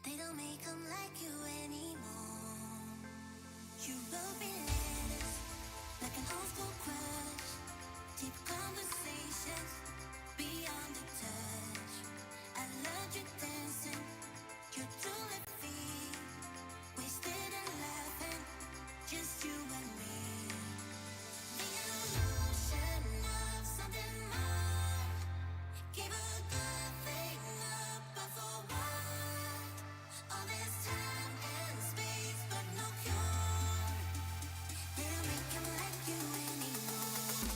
They don't make them like you anymore. You wrote me letters like an old school crush. Deep conversations beyond the touch. I loved you dancing, your two left feet, wasted and laughing, just you and me. The illusion of something more. Gave a good thing up, but for what? All this time and space, but no cure. They don't make 'em like you anymore.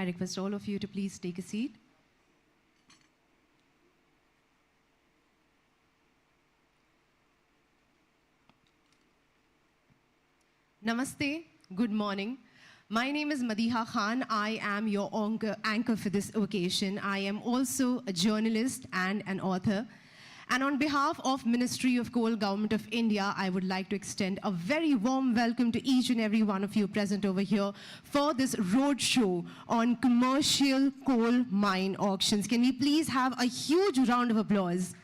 I request all of you to please take a seat. Namaste, good morning. My name is Madiha Khan. I am your anchor for this occasion. I am also a journalist and an author. And on behalf of Ministry of Coal, Government of India, I would like to extend a very warm welcome to each and every one of you present over here for this roadshow on commercial coal mine auctions. Can we please have a huge round of applause?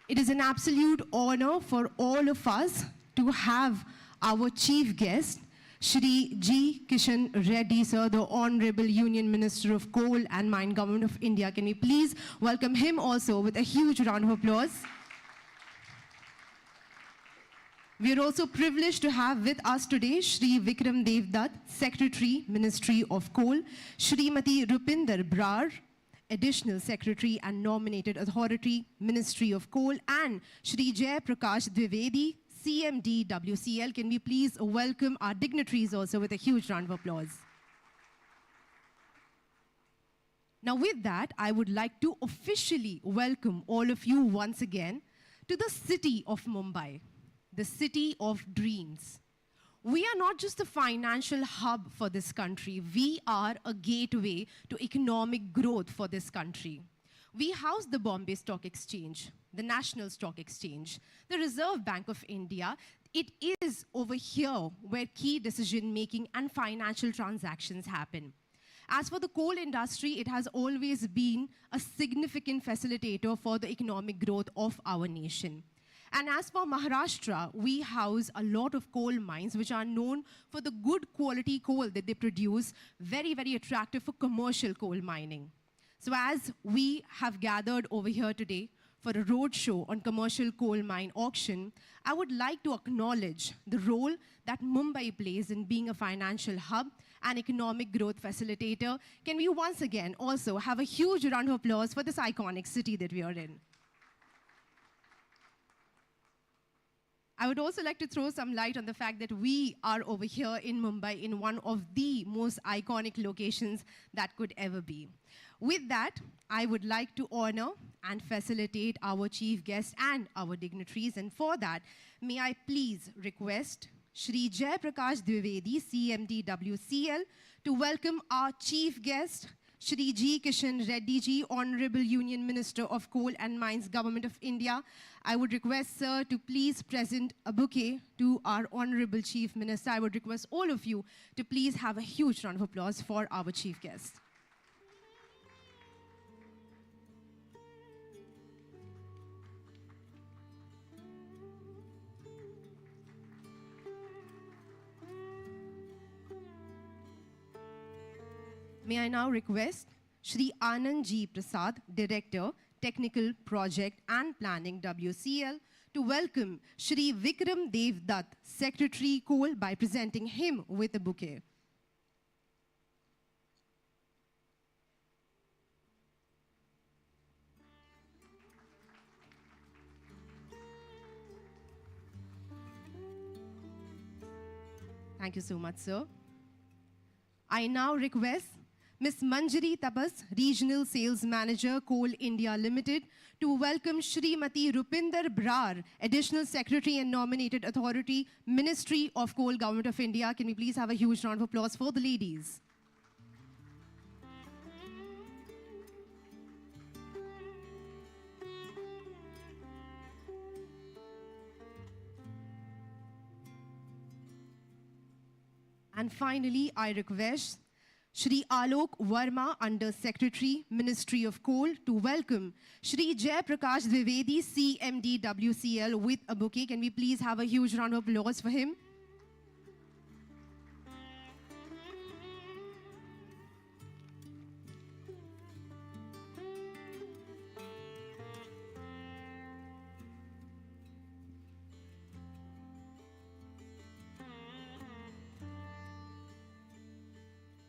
It is an absolute honor for all of us to have our chief guest, Shri G. Kishan Reddy, sir, the Honorable Union Minister of Coal and Mine, Government of India. Can we please welcome him also with a huge round of applause? We are also privileged to have with us today Shri Vikram Devdutt, Secretary, Ministry of Coal, Shrimati Rupinder Brar, Additional Secretary and Nominated Authority, Ministry of Coal, and Shri Jay Prakash Dwivedi, CMD WCL. Can we please welcome our dignitaries also with a huge round of applause? Now with that, I would like to officially welcome all of you once again to the city of Mumbai, the city of dreams. We are not just a financial hub for this country, we are a gateway to economic growth for this country. We house the Bombay Stock Exchange, the National Stock Exchange, the Reserve Bank of India. It is over here where key decision-making and financial transactions happen. As for the coal industry, it has always been a significant facilitator for the economic growth of our nation. And as for Maharashtra, we house a lot of coal mines which are known for the good quality coal that they produce, very, very attractive for commercial coal mining. So as we have gathered over here today for a roadshow on commercial coal mine auction, I would like to acknowledge the role that Mumbai plays in being a financial hub and economic growth facilitator. Can we once again also have a huge round of applause for this iconic city that we are in? I would also like to throw some light on the fact that we are over here in Mumbai in one of the most iconic locations that could ever be. With that, I would like to honor and facilitate our chief guest and our dignitaries. And for that, may I please request Shri Jay Prakash Dwivedi, CMD WCL, to welcome our chief guest, Shri G. Kishan Reddy ji, Honorable Union Minister of Coal and Mines, Government of India. I would request, sir, to please present a bouquet to our Honorable Chief Minister. I would request all of you to please have a huge round of applause for our chief guest. May I now request Shri Anand G. Prasad, Director, Technical Project and Planning, WCL, to welcome Shri Vikram Devdutt, Secretary Coal, by presenting him with a bouquet. Thank you so much, sir. I now request Ms. Manjari Tapas, Regional Sales Manager, Coal India Limited, to welcome Shrimati Rupinder Brar, Additional Secretary and Nominated Authority, Ministry of Coal, Government of India. Can we please have a huge round of applause for the ladies? And finally, I request Shri Alok Verma, Under Secretary, Ministry of Coal, to welcome Shri Jay Prakash Dwivedi, CMD WCL, with a bouquet. Can we please have a huge round of applause for him?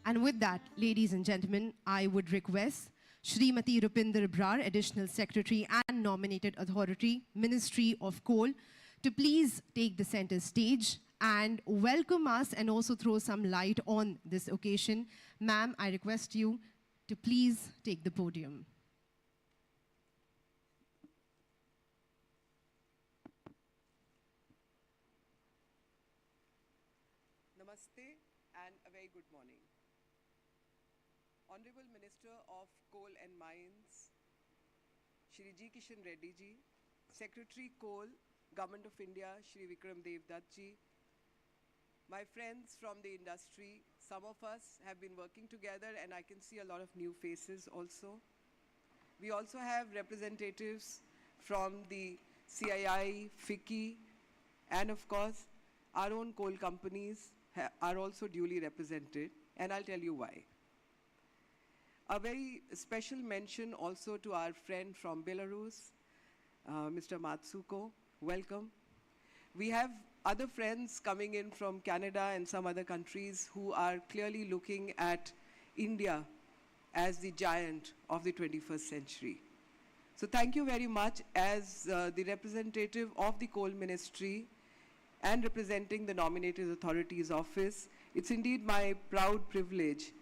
And with that, ladies and gentlemen, I would request Shrimati Rupinder Brar, Additional Secretary and Nominated Authority, Ministry of Coal, to please take the center stage and welcome us and also throw some light on this occasion. Ma'am, I request you to please take the podium. Namaste and a very good morning. Honorable Minister of Coal and Mines, Shri G. Kishan Reddy ji, Secretary Coal, Government of India, Shri Vikram Dev Dutt ji, my friends from the industry, some of us have been working together and I can see a lot of new faces also. We also have representatives from the CII, FICCI, and of course, our own coal companies are also duly represented, and I'll tell you why. A very special mention also to our friend from Belarus, Mr. Matsuko. Welcome. We have other friends coming in from Canada and some other countries who are clearly looking at India as the giant of the 21st century. So thank you very much as the representative of the Coal Ministry and representing the Nominated Authorities Office. It's indeed my proud privilege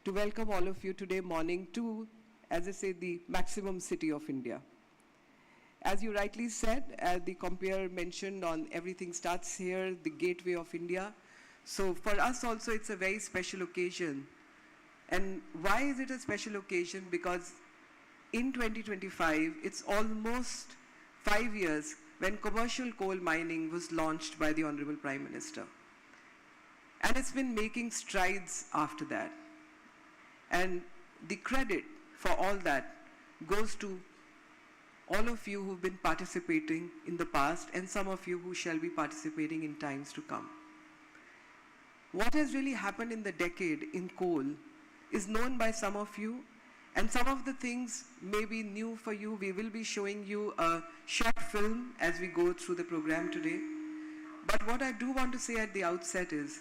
to welcome all of you today morning to, as I say, the maximum city of India. As you rightly said, the compere mentioned on everything starts here, the gateway of India. So for us also, it's a very special occasion. And why is it a special occasion? Because in 2025, it's almost 5 years when commercial coal mining was launched by the Honorable Prime Minister. And it's been making strides after that. And the credit for all that goes to all of you who've been participating in the past and some of you who shall be participating in times to come. What has really happened in the decade in coal is known by some of you, and some of the things may be new for you. We will be showing you a short film as we go through the program today. But what I do want to say at the outset is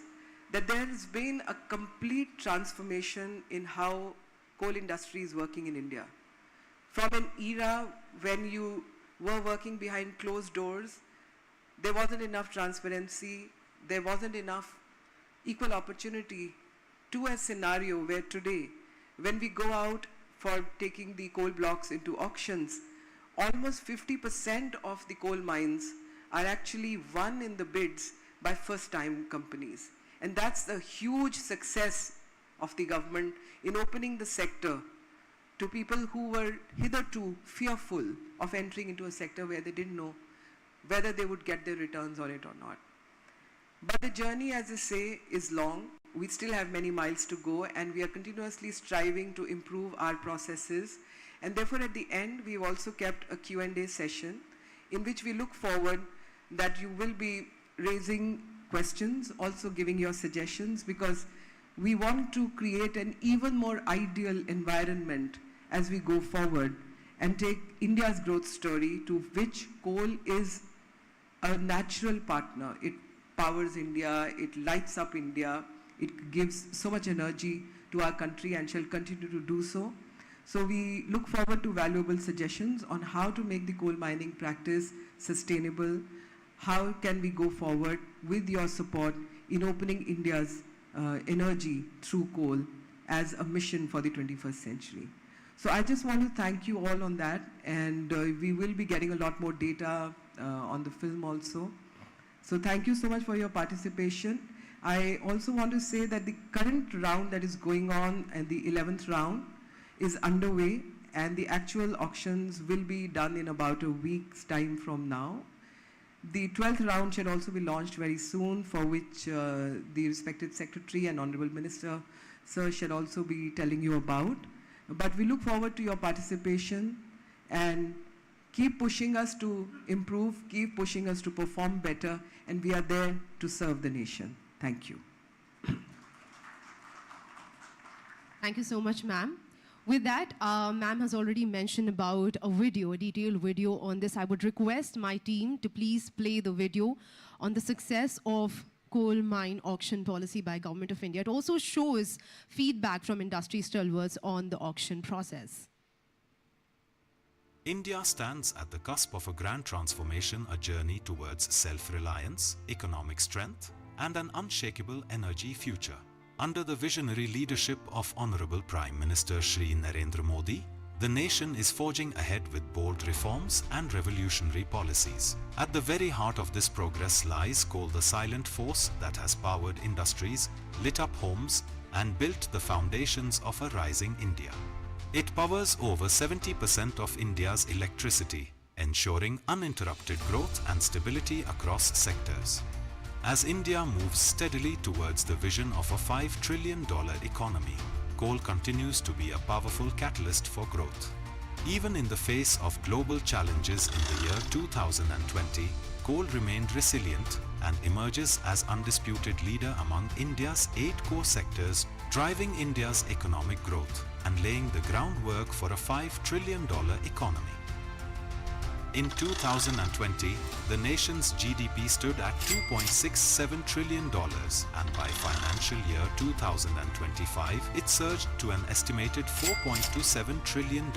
that there has been a complete transformation in how coal industry is working in India. From an era when you were working behind closed doors, there wasn't enough transparency, there wasn't enough equal opportunity, to a scenario where today, when we go out for taking the coal blocks into auctions, almost 50% of the coal mines are actually won in the bids by first-time companies. And that's a huge success of the government in opening the sector to people who were hitherto fearful of entering into a sector where they didn't know whether they would get their returns on it or not. But the journey, as I say, is long. We still have many miles to go, and we are continuously striving to improve our processes. And therefore, at the end, we've also kept a Q&A session in which we look forward that you will be raising questions, also giving your suggestions, because we want to create an even more ideal environment as we go forward and take India's growth story, to which coal is a natural partner. It powers India, it lights up India, it gives so much energy to our country and shall continue to do so. So we look forward to valuable suggestions on how to make the coal mining practice sustainable. How can we go forward with your support in opening India's energy through coal as a mission for the 21st century. So I just want to thank you all on that, and we will be getting a lot more data on the film also. So thank you so much for your participation. I also want to say that the current round that is going on, and the 11th round, is underway, and the actual auctions will be done in about a week's time from now. The 12th round shall also be launched very soon, for which the respected Secretary and Honorable Minister, sir, shall also be telling you about. But we look forward to your participation, and keep pushing us to improve, keep pushing us to perform better, and we are there to serve the nation. Thank you. Thank you so much, ma'am. With that, ma'am has already mentioned about a video, a detailed video on this. I would request my team to please play the video on the success of coal mine auction policy by Government of India. It also shows feedback from industry stalwarts on the auction process. India stands at the cusp of a grand transformation, a journey towards self-reliance, economic strength, and an unshakable energy future. Under the visionary leadership of Honorable Prime Minister Shri Narendra Modi, the nation is forging ahead with bold reforms and revolutionary policies. At the very heart of this progress lies coal, the silent force that has powered industries, lit up homes, and built the foundations of a rising India. It powers over 70% of India's electricity, ensuring uninterrupted growth and stability across sectors. As India moves steadily towards the vision of a $5 trillion economy, coal continues to be a powerful catalyst for growth. Even in the face of global challenges in the year 2020, coal remained resilient and emerges as undisputed leader among India's 8 core sectors, driving India's economic growth and laying the groundwork for a $5 trillion economy. In 2020, the nation's GDP stood at $2.67 trillion, and by financial year 2025, it surged to an estimated $4.27 trillion.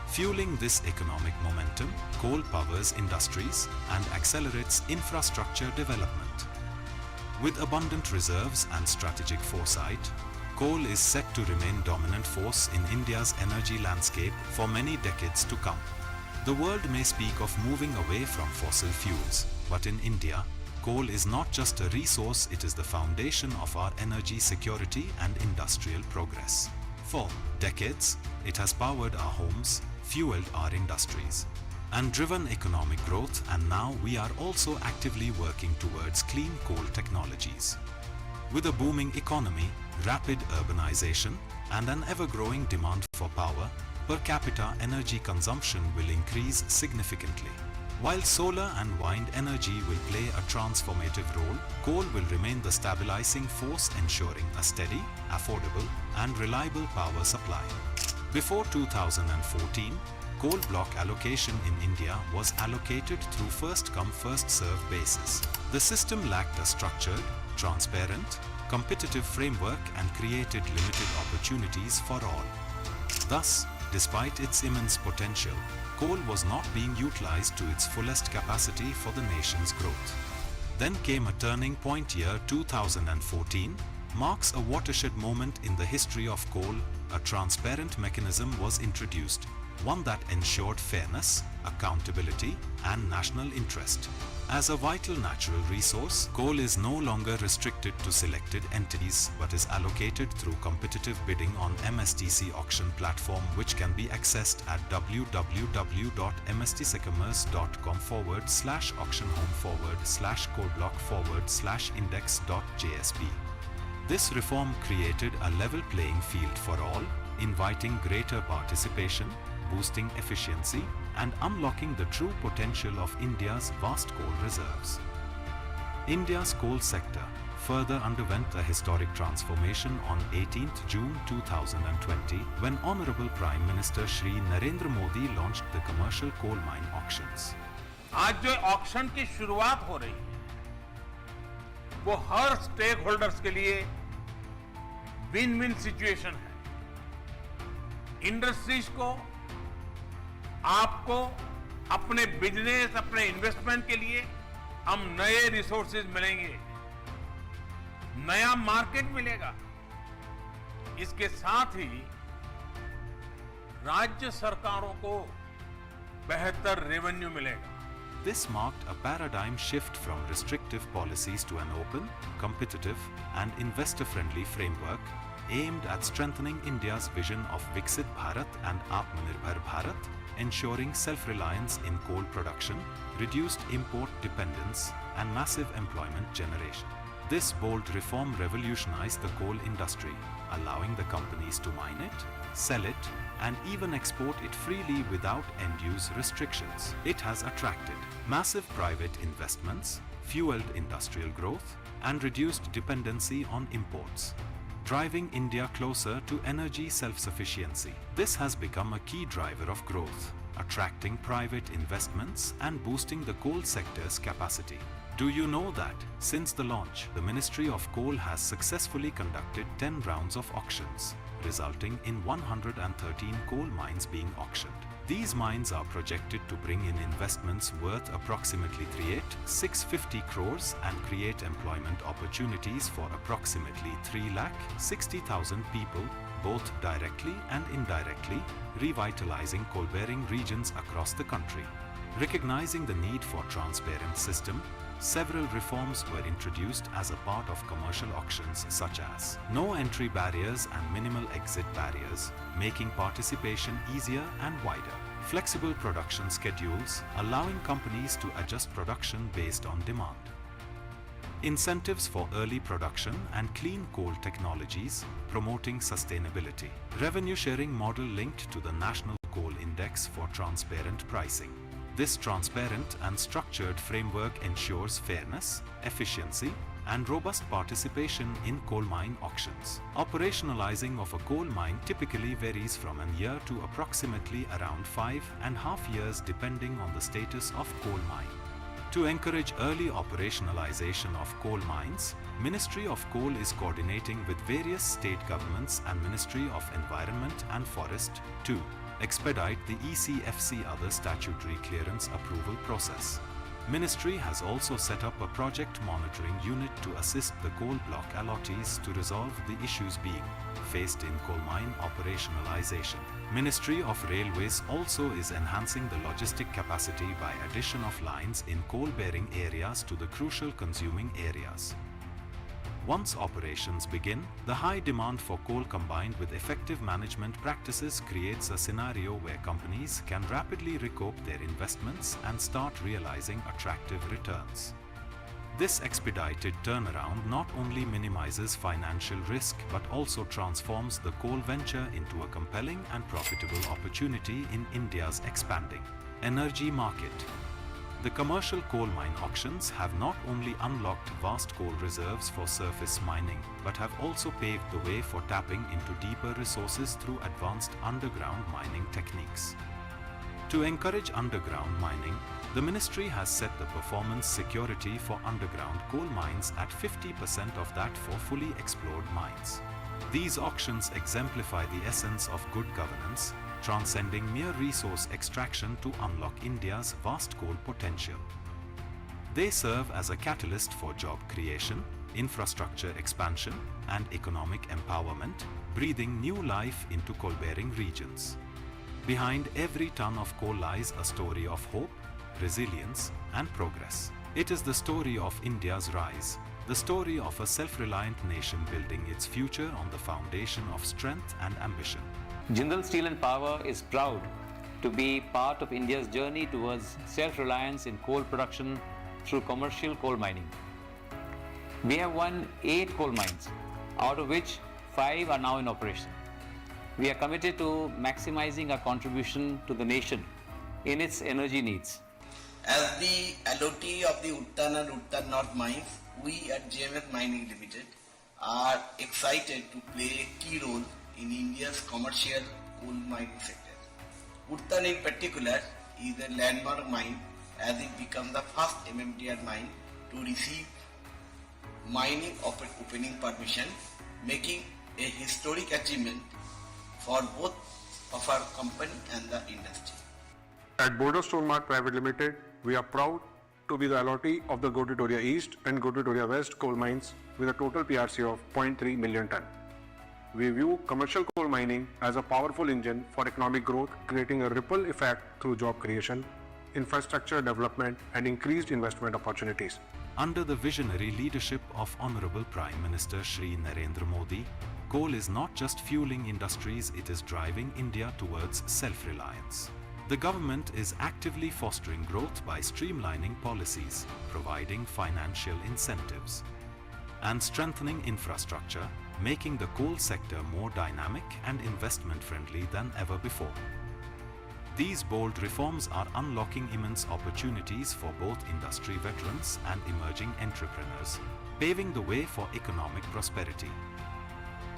Fueling this economic momentum, coal powers industries and accelerates infrastructure development. With abundant reserves and strategic foresight, coal is set to remain dominant force in India's energy landscape for many decades to come. The world may speak of moving away from fossil fuels, but in India, coal is not just a resource, it is the foundation of our energy security and industrial progress. For decades, it has powered our homes, fueled our industries, and driven economic growth, and now we are also actively working towards clean coal technologies. With a booming economy, rapid urbanization, and an ever-growing demand for power, per capita energy consumption will increase significantly. While solar and wind energy will play a transformative role, coal will remain the stabilizing force, ensuring a steady, affordable, and reliable power supply. Before 2014, coal block allocation in India was allocated through first-come, first-served basis. The system lacked a structured, transparent, competitive framework and created limited opportunities for all. Thus, despite its immense potential, coal was not being utilized to its fullest capacity for the nation's growth. Then came a turning point. Year 2014 marks a watershed moment in the history of coal. A transparent mechanism was introduced, one that ensured fairness, accountability, and national interest. As a vital natural resource, coal is no longer restricted to selected entities but is allocated through competitive bidding on MSTC auction platform, which can be accessed at www.mstcommerce.com/auction-home/coalblock/index.jsp. This reform created a level playing field for all, inviting greater participation, boosting efficiency, and unlocking the true potential of India's vast coal reserves. India's coal sector further underwent a historic transformation on 18th June 2020 when Honorable Prime Minister Shri Narendra Modi launched the commercial coal mine auctions. आज जो auction की शुरुआत हो रही है वो हर stake holders के लिए विन विन सिचुएशन है। इंडस्ट्रीज को, आपको, अपने बिजनेस, अपने इन्वेस्टमेंट के लिए हम नए रिसोर्सेज मिलेंगे, नया मार्केट मिलेगा। इसके साथ ही राज्य सरकारों को बेहतर रेवेन्यू मिलेगा। This marked a paradigm shift from restrictive policies to an open, competitive, and investor-friendly framework aimed at strengthening India's vision of Viksit Bharat and Atmanirbhar Bharat, ensuring self-reliance in coal production, reduced import dependence, and massive employment generation. This bold reform revolutionized the coal industry, allowing the companies to mine it, sell it, and even export it freely without end-use restrictions. It has attracted massive private investments, fueled industrial growth, and reduced dependency on imports, driving India closer to energy self-sufficiency. This has become a key driver of growth, attracting private investments and boosting the coal sector's capacity. Do you know that, since the launch, the Ministry of Coal has successfully conducted 10 rounds of auctions, resulting in 113 coal mines being auctioned. These mines are projected to bring in investments worth approximately 650 crores and create employment opportunities for approximately 360,000 people, both directly and indirectly, revitalizing coal-bearing regions across the country. Recognizing the need for transparent system, several reforms were introduced as a part of commercial auctions such as no entry barriers and minimal exit barriers, making participation easier and wider. Flexible production schedules, allowing companies to adjust production based on demand. Incentives for early production and clean coal technologies, promoting sustainability. Revenue sharing model linked to the National Coal Index for transparent pricing. This transparent and structured framework ensures fairness, efficiency, and robust participation in coal mine auctions. Operationalizing of a coal mine typically varies from a year to approximately around 5.5 years depending on the status of coal mine. To encourage early operationalization of coal mines, Ministry of Coal is coordinating with various state governments and Ministry of Environment and Forest to expedite the ECFC other statutory clearance approval process. Ministry has also set up a project monitoring unit to assist the coal block allottees to resolve the issues being faced in coal mine operationalization. Ministry of Railways also is enhancing the logistic capacity by addition of lines in coal-bearing areas to the crucial consuming areas. Once operations begin, the high demand for coal combined with effective management practices creates a scenario where companies can rapidly recoup their investments and start realizing attractive returns. This expedited turnaround not only minimizes financial risk but also transforms the coal venture into a compelling and profitable opportunity in India's expanding energy market. The commercial coal mine auctions have not only unlocked vast coal reserves for surface mining, but have also paved the way for tapping into deeper resources through advanced underground mining techniques. To encourage underground mining, the ministry has set the performance security for underground coal mines at 50% of that for fully explored mines. These auctions exemplify the essence of good governance, transcending mere resource extraction to unlock India's vast coal potential. They serve as a catalyst for job creation, infrastructure expansion, and economic empowerment, breathing new life into coal-bearing regions. Behind every ton of coal lies a story of hope, resilience, and progress. It is the story of India's rise, the story of a self-reliant nation building its future on the foundation of strength and ambition. Jindal Steel and Power is proud to be part of India's journey towards self-reliance in coal production through commercial coal mining. We have won 8 coal mines, out of which 5 are now in operation. We are committed to maximizing our contribution to the nation in its energy needs. As the allottee of the Uttan and Uttan North mines, we at JMS Mining Limited are excited to play a key role in India's commercial coal mining sector. Uttan in particular is a landmark mine as it becomes the first MMTR mine to receive mining opening permission, making a historic achievement for both of our company and the industry. At Border Stone Mart Private Limited, we are proud to be the allottee of the Gotitoria East and Gotitoria West coal mines with a total PRC of 0.3 million ton. We view commercial coal mining as a powerful engine for economic growth, creating a ripple effect through job creation, infrastructure development, and increased investment opportunities. Under the visionary leadership of Honorable Prime Minister Shri Narendra Modi, coal is not just fueling industries, it is driving India towards self-reliance. The government is actively fostering growth by streamlining policies, providing financial incentives, and strengthening infrastructure, making the coal sector more dynamic and investment-friendly than ever before. These bold reforms are unlocking immense opportunities for both industry veterans and emerging entrepreneurs, paving the way for economic prosperity.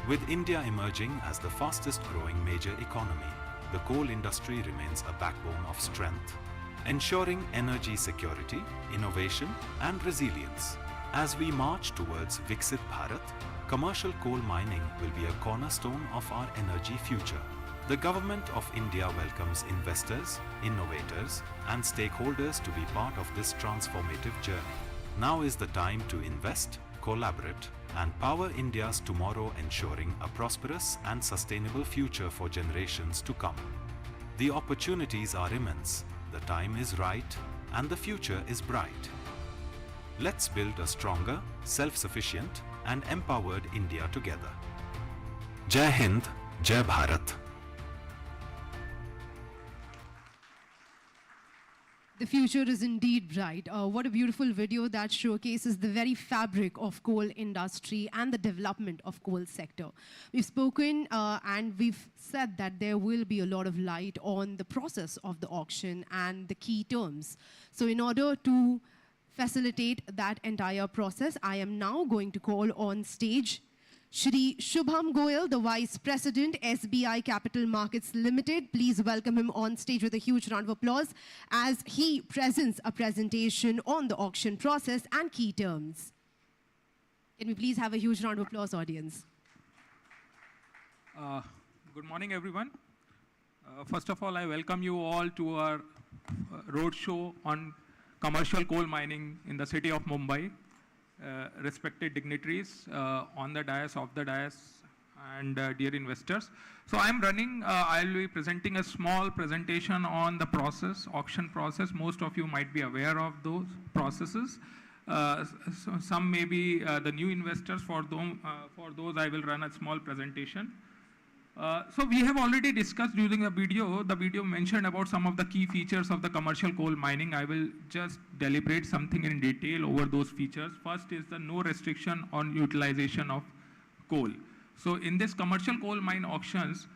With India emerging as the fastest-growing major economy, the coal industry remains a backbone of strength, ensuring energy security, innovation, and resilience. As we march towards Viksit Bharat, commercial coal mining will be a cornerstone of our energy future. The Government of India welcomes investors, innovators, and stakeholders to be part of this transformative journey. Now is the time to invest, collaborate, and power India's tomorrow, ensuring a prosperous and sustainable future for generations to come. The opportunities are immense, the time is right, and the future is bright. Let's build a stronger, self-sufficient, and empowered India together. Jai Hind, Jai Bharat. The future is indeed bright. What a beautiful video that showcases the very fabric of coal industry and the development of coal sector. We've spoken and we've said that there will be a lot of light on the process of the auction and the key terms. So in order to facilitate that entire process, I am now going to call on stage Shri Shubham Goyal, the Vice President, SBI Capital Markets Limited. Please welcome him on stage with a huge round of applause as he presents a presentation on the auction process and key terms. Can we please have a huge round of applause, audience? Good morning, everyone. First of all, I welcome you all to our roadshow on commercial coal mining in the city of Mumbai. Respected dignitaries on the dais, off the dais, and dear investors. So I'll be presenting a small presentation on the process, auction process. Most of you might be aware of those processes. So some may be the new investors. For those, I will run a small presentation. So we have already discussed during the video mentioned about some of the key features of the commercial coal mining. I will just deliberate something in detail over those features. First is the no restriction on utilization of coal. So in this commercial coal mine auctions,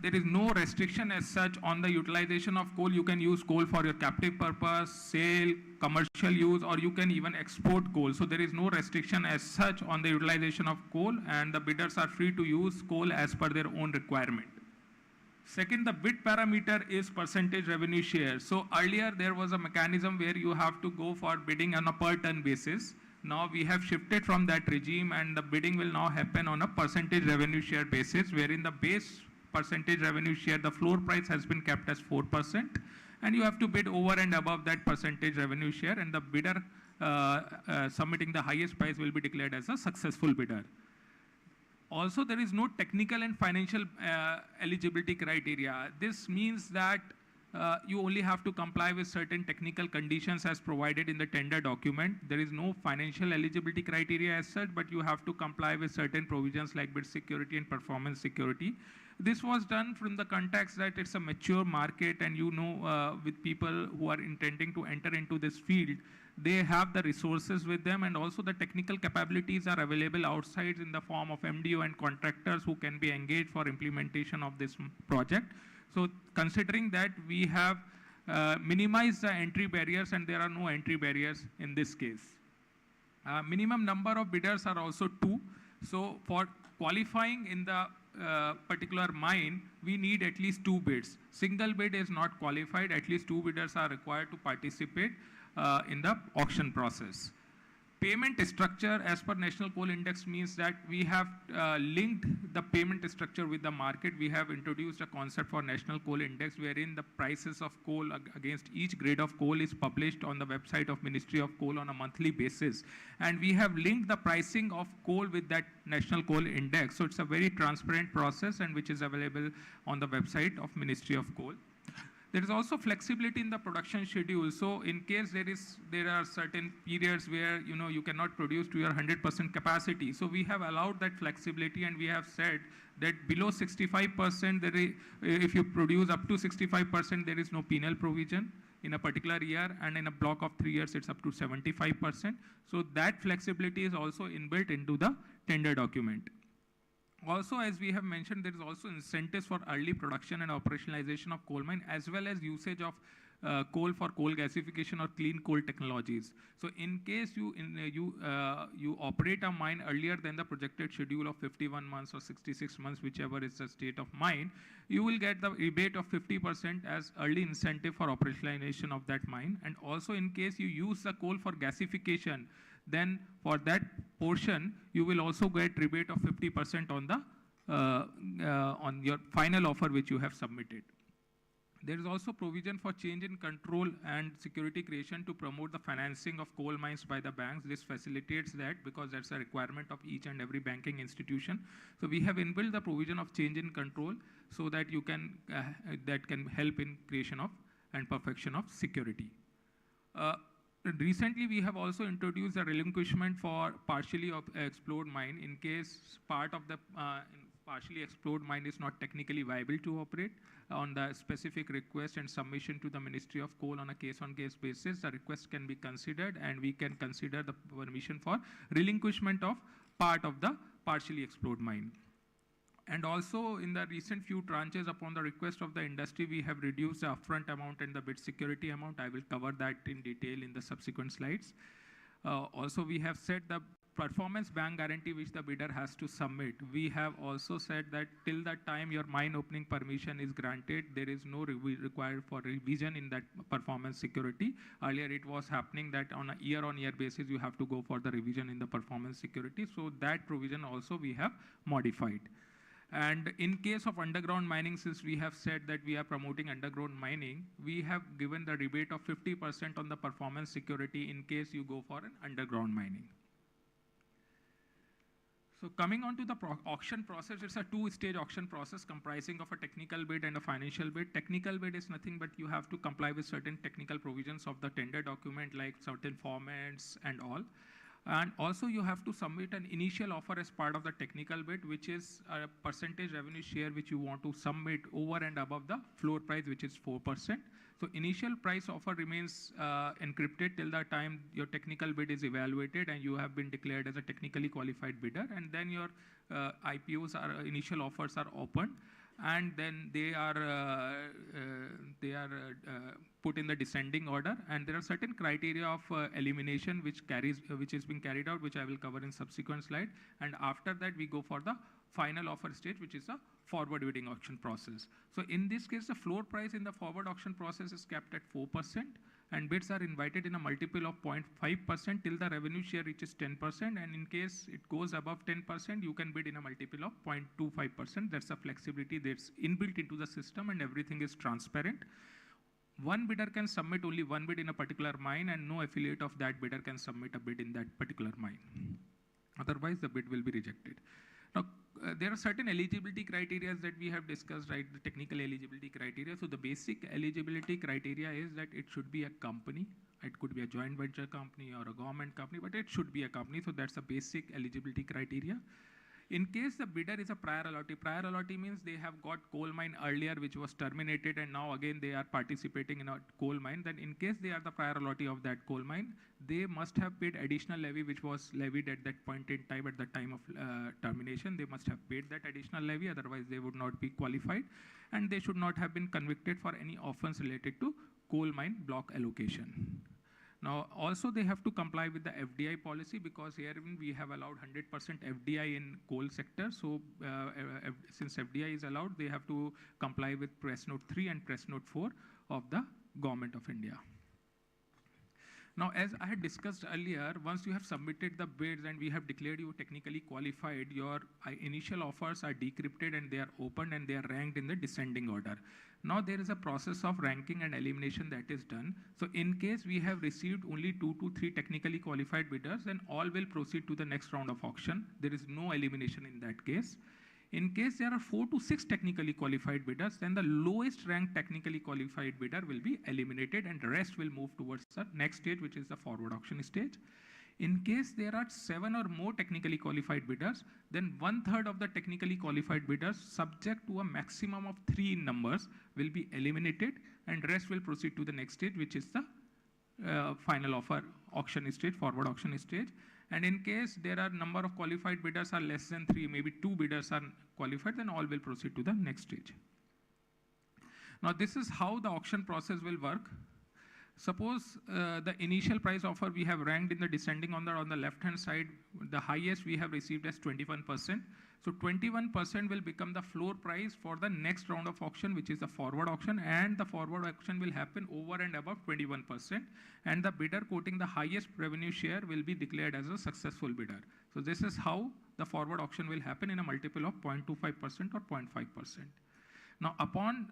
there is no restriction as such on the utilization of coal. You can use coal for your captive purpose, sale, commercial use, or you can even export coal. So there is no restriction as such on the utilization of coal, and the bidders are free to use coal as per their own requirement. Second, the bid parameter is percentage revenue share. So earlier there was a mechanism where you have to go for bidding on a per ton basis. Now we have shifted from that regime, and the bidding will now happen on a percentage revenue share basis, wherein the base percentage revenue share, the floor price has been kept as 4%, and you have to bid over and above that percentage revenue share, and the bidder submitting the highest price will be declared as a successful bidder. Also, there is no technical and financial eligibility criteria. This means that you only have to comply with certain technical conditions as provided in the tender document. There is no financial eligibility criteria as such, but you have to comply with certain provisions like bid security and performance security. This was done from the context that it's a mature market, and with people who are intending to enter into this field, they have the resources with them, and also the technical capabilities are available outside in the form of MDO and contractors who can be engaged for implementation of this project. So considering that, we have minimized the entry barriers, and there are no entry barriers in this case. Minimum number of bidders are also 2. So for qualifying in the particular mine, we need at least 2 bids. Single bid is not qualified. At least 2 bidders are required to participate in the auction process. Payment structure as per National Coal Index means that we have linked the payment structure with the market. We have introduced a concept for National Coal Index wherein the prices of coal against each grade of coal is published on the website of Ministry of Coal on a monthly basis. And we have linked the pricing of coal with that National Coal Index. So it's a very transparent process, and which is available on the website of Ministry of Coal. There is also flexibility in the production schedule. So in case there are certain periods where you cannot produce to your 100% capacity. So we have allowed that flexibility, and we have said that below 65%, if you produce up to 65%, there is no penal provision in a particular year, and in a block of 3 years, it's up to 75%. So that flexibility is also inbuilt into the tender document. Also, as we have mentioned, there is also incentives for early production and operationalization of coal mine, as well as usage of coal for coal gasification or clean coal technologies. So in case you operate a mine earlier than the projected schedule of 51 months or 66 months, whichever is the state of mine, you will get the rebate of 50% as early incentive for operationalization of that mine. And also in case you use the coal for gasification, then for that portion, you will also get rebate of 50% on the on your final offer which you have submitted. There is also provision for change in control and security creation to promote the financing of coal mines by the banks. This facilitates that because that's a requirement of each and every banking institution. So we have inbuilt the provision of change in control so that you can that can help in creation of and perfection of security. Recently, we have also introduced a relinquishment for partially explored mine in case part of the partially explored mine is not technically viable to operate. On the specific request and submission to the Ministry of Coal on a case-on-case basis, the request can be considered and we can consider the permission for relinquishment of part of the partially explored mine. And also in the recent few tranches upon the request of the industry, we have reduced the upfront amount and the bid security amount. I will cover that in detail in the subsequent slides. Also, we have set the performance bank guarantee which the bidder has to submit. We have also said that till the time your mine opening permission is granted, there is no required for revision in that performance security. Earlier it was happening that on a year-on-year basis you have to go for the revision in the performance security. So that provision also we have modified. And in case of underground mining, since we have said that we are promoting underground mining, we have given the rebate of 50% on the performance security in case you go for an underground mining. So coming on to the auction process, it's a two-stage auction process comprising of a technical bid and a financial bid. Technical bid is nothing but you have to comply with certain technical provisions of the tender document like certain formats and all. And also you have to submit an initial offer as part of the technical bid, which is a percentage revenue share which you want to submit over and above the floor price, which is 4%. So initial price offer remains encrypted till the time your technical bid is evaluated and you have been declared as a technically qualified bidder, and then your IPOs are initial offers are opened, and then they are put in the descending order, and there are certain criteria of elimination which is being carried out, which I will cover in subsequent slide. And after that we go for the final offer stage, which is a forward bidding auction process. So in this case, the floor price in the forward auction process is capped at 4%, and bids are invited in a multiple of 0.5% till the revenue share reaches 10%, and in case it goes above 10%, you can bid in a multiple of 0.25%. That's a flexibility that's inbuilt into the system, and everything is transparent. One bidder can submit only one bid in a particular mine, and no affiliate of that bidder can submit a bid in that particular mine. Otherwise, the bid will be rejected. Now, there are certain eligibility criteria that we have discussed, right? The technical eligibility criteria. So the basic eligibility criteria is that it should be a company. It could be a joint venture company or a government company, but it should be a company. So that's a basic eligibility criteria. In case the bidder is a prior allotee means they have got coal mine earlier which was terminated and now again they are participating in a coal mine. Then in case they are the prior allotee of that coal mine, they must have paid additional levy which was levied at that point in time, at the time of termination. They must have paid that additional levy, otherwise they would not be qualified. And they should not have been convicted for any offense related to coal mine block allocation. Now, also they have to comply with the FDI policy, because here we have allowed 100% FDI in coal sector. So since FDI is allowed, they have to comply with Press Note 3 and Press Note 4 of the Government of India. Now, as I had discussed earlier, once you have submitted the bids and we have declared you technically qualified, your initial offers are decrypted and they are opened and they are ranked in the descending order. Now there is a process of ranking and elimination that is done. So in case we have received only 2 to 3 technically qualified bidders, then all will proceed to the next round of auction. There is no elimination in that case. In case there are 4 to 6 technically qualified bidders, then the lowest ranked technically qualified bidder will be eliminated and the rest will move towards the next stage, which is the forward auction stage. In case there are 7 or more technically qualified bidders, then 1/3 of the technically qualified bidders, subject to a maximum of 3 in numbers, will be eliminated and rest will proceed to the next stage, which is the final offer auction stage, forward auction stage. And in case there are number of qualified bidders are less than 3, maybe 2 bidders are qualified, then all will proceed to the next stage. Now this is how the auction process will work. Suppose the initial price offer we have ranked in the descending on the left hand side, the highest we have received as 21%. So 21% will become the floor price for the next round of auction, which is the forward auction, and the forward auction will happen over and above 21%, and the bidder quoting the highest revenue share will be declared as a successful bidder. So this is how the forward auction will happen in a multiple of 0.25% or 0.5%. Now, upon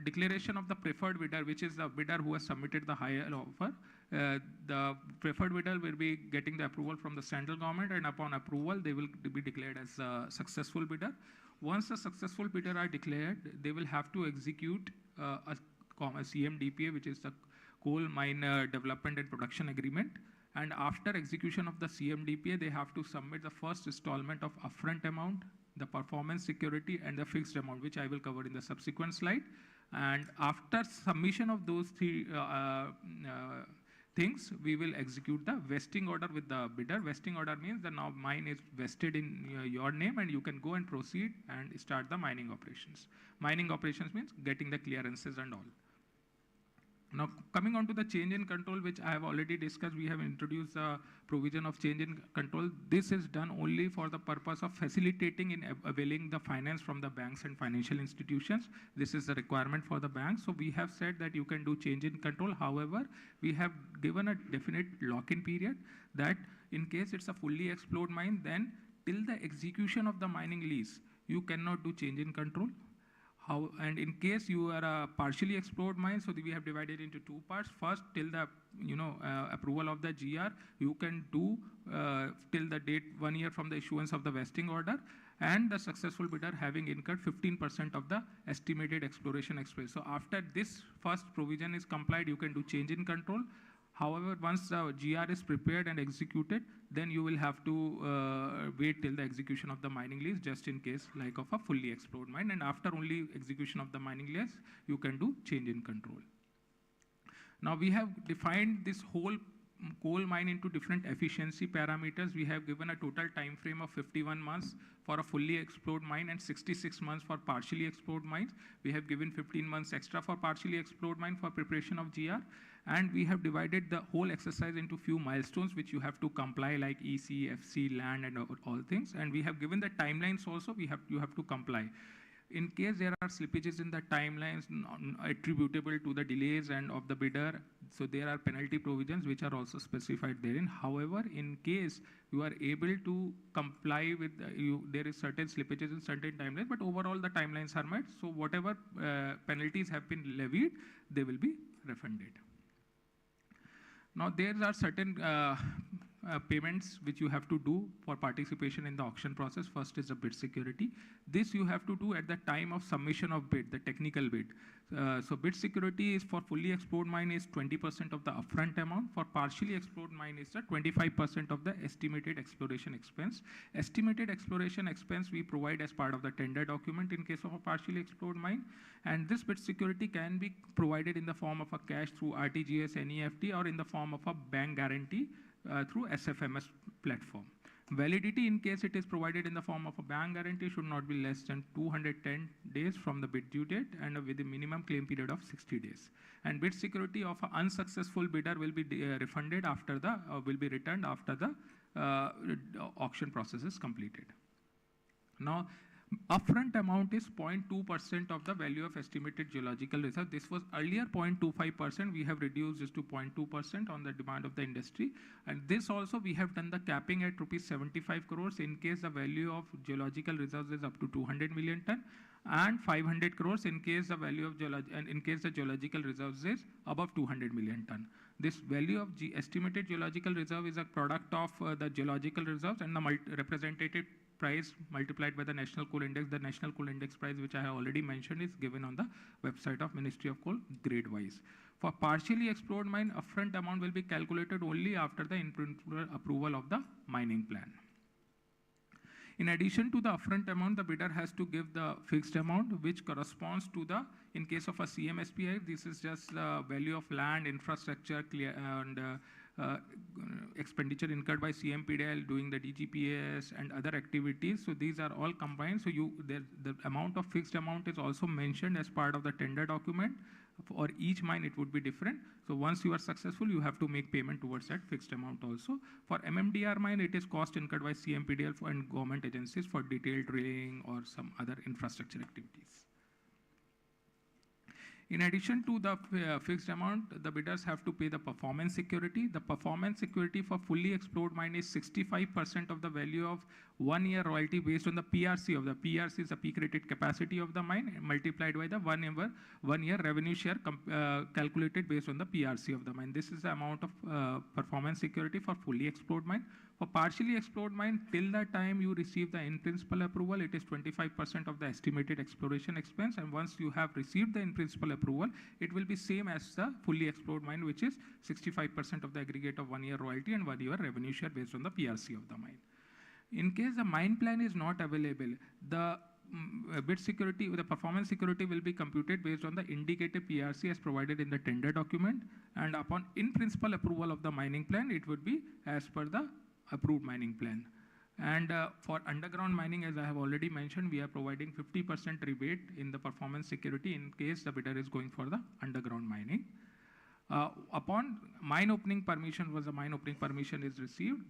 declaration of the preferred bidder, which is the bidder who has submitted the higher offer, the preferred bidder will be getting the approval from the central government, and upon approval, they will be declared as a successful bidder. Once the successful bidder are declared, they will have to execute a CMDPA, which is the Coal Mine Development and Production Agreement. And after execution of the CMDPA, they have to submit the first installment of upfront amount, the performance security, and the fixed amount, which I will cover in the subsequent slide. And after submission of those three things, we will execute the vesting order with the bidder. Vesting order means that now mine is vested in your name, and you can go and proceed and start the mining operations. Mining operations means getting the clearances and all. Now, coming on to the change in control, which I have already discussed, we have introduced a provision of change in control. This is done only for the purpose of facilitating in availing the finance from the banks and financial institutions. This is the requirement for the banks. So we have said that you can do change in control. However, we have given a definite lock-in period that in case it's a fully explored mine, then till the execution of the mining lease, you cannot do change in control. And in case you are a partially explored mine, so we have divided into two parts. First, till the approval of the GR, you can do till the date 1 year from the issuance of the vesting order, and the successful bidder having incurred 15% of the estimated exploration expense. So after this first provision is complied, you can do change in control. However, once the GR is prepared and executed, then you will have to wait till the execution of the mining lease, just in case like of a fully explored mine. And after only execution of the mining lease, you can do change in control. Now we have defined this whole coal mine into different efficiency parameters. We have given a total time frame of 51 months for a fully explored mine and 66 months for partially explored mines. We have given 15 months extra for partially explored mine for preparation of GR. And we have divided the whole exercise into few milestones which you have to comply, like EC, FC, land, and all things. And we have given the timelines also. You have to comply. In case there are slippages in the timelines attributable to the delays and of the bidder, so there are penalty provisions which are also specified therein. However, in case you are able to comply with, there is certain slippages in certain timelines, but overall the timelines are met. So whatever penalties have been levied, they will be refunded. Now there are certain payments which you have to do for participation in the auction process. First is the bid security. This you have to do at the time of submission of bid, the technical bid. So bid security is for fully explored mine is 20% of the upfront amount. For partially explored mine is the 25% of the estimated exploration expense. Estimated exploration expense we provide as part of the tender document in case of a partially explored mine. And this bid security can be provided in the form of a cash through RTGS, NEFT, or in the form of a bank guarantee through SFMS platform. Validity, in case it is provided in the form of a bank guarantee, should not be less than 210 days from the bid due date and with a minimum claim period of 60 days. And bid security of an unsuccessful bidder will be refunded after the, will be returned after the auction process is completed. Now, upfront amount is 0.2% of the value of estimated geological reserve. This was earlier 0.25%. We have reduced this to 0.2% on the demand of the industry. And this also we have done the capping at ₹75 crores in case the value of geological reserves is up to 200 million ton, and 500 crores in case the value of the geological reserves is above 200 million ton. This value of estimated geological reserve is a product of the geological reserves and the representative price multiplied by the National Coal Index. The National Coal Index price, which I have already mentioned, is given on the website of Ministry of Coal grade-wise. For partially explored mine, upfront amount will be calculated only after the approval of the mining plan. In addition to the upfront amount, the bidder has to give the fixed amount, which corresponds to the, in case of a CMSPI, this is just the value of land, infrastructure, and uh, expenditure incurred by CMPDL doing the DGPS and other activities. So these are all combined. So the amount of fixed amount is also mentioned as part of the tender document. For each mine, it would be different. So once you are successful, you have to make payment towards that fixed amount also. For MMDR mine, it is cost incurred by CMPDL and government agencies for detailed drilling or some other infrastructure activities. In addition to the fixed amount, the bidders have to pay the performance security. The performance security for fully explored mine is 65% of the value of 1 year royalty based on the PRC of the PRC is the peak rated capacity of the mine multiplied by the 1 year revenue share calculated based on the PRC of the mine. This is the amount of performance security for fully explored mine. For partially explored mine, till the time you receive the in-principle approval, it is 25% of the estimated exploration expense. And once you have received the in-principle approval, it will be same as the fully explored mine, which is 65% of the aggregate of 1 year royalty and 1 year revenue share based on the PRC of the mine. In case the mine plan is not available, the bid security, the performance security will be computed based on the indicated PRC as provided in the tender document. And upon in-principle approval of the mining plan, it would be as per the approved mining plan. And for underground mining, as I have already mentioned, we are providing 50% rebate in the performance security in case the bidder is going for the underground mining. Upon mine opening permission, once the mine opening permission is received,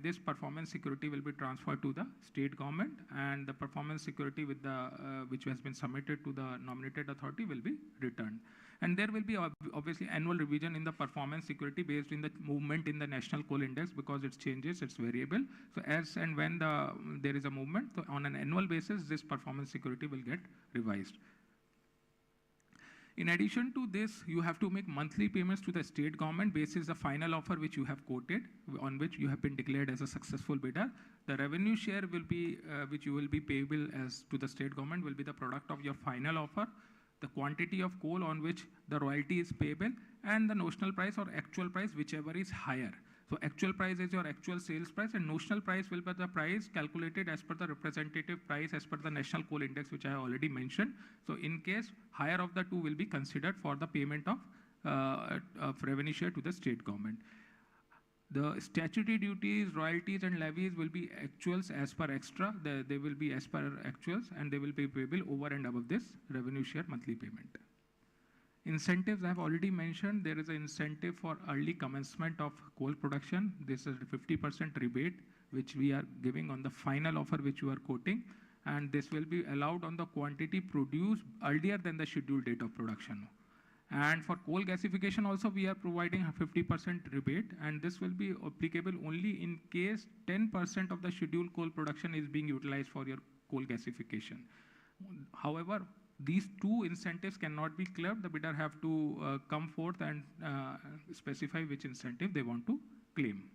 this performance security will be transferred to the state government, and the performance security with the which has been submitted to the nominated authority will be returned. And there will be obviously annual revision in the performance security based on the movement in the national coal index, because it changes, it's variable. So as and when there is a movement, so on an annual basis, this performance security will get revised. In addition to this, you have to make monthly payments to the state government basis the final offer which you have quoted, on which you have been declared as a successful bidder. The revenue share will be, which you will be payable as to the state government, will be the product of your final offer, the quantity of coal on which the royalty is payable, and the notional price or actual price, whichever is higher. So actual price is your actual sales price, and notional price will be the price calculated as per the representative price as per the national coal index, which I have already mentioned. So in case higher of the two will be considered for the payment of revenue share to the state government. The statutory duties, royalties and levies will be actuals as per extra. They will be as per actuals, and they will be payable over and above this revenue share monthly payment. Incentives, I have already mentioned, there is an incentive for early commencement of coal production. This is 50% rebate, which we are giving on the final offer which you are quoting. And this will be allowed on the quantity produced earlier than the scheduled date of production. And for coal gasification also, we are providing a 50% rebate, and this will be applicable only in case 10% of the scheduled coal production is being utilized for your coal gasification. However, these two incentives cannot be clubbed. The bidder have to come forth and specify which incentive they want to claim.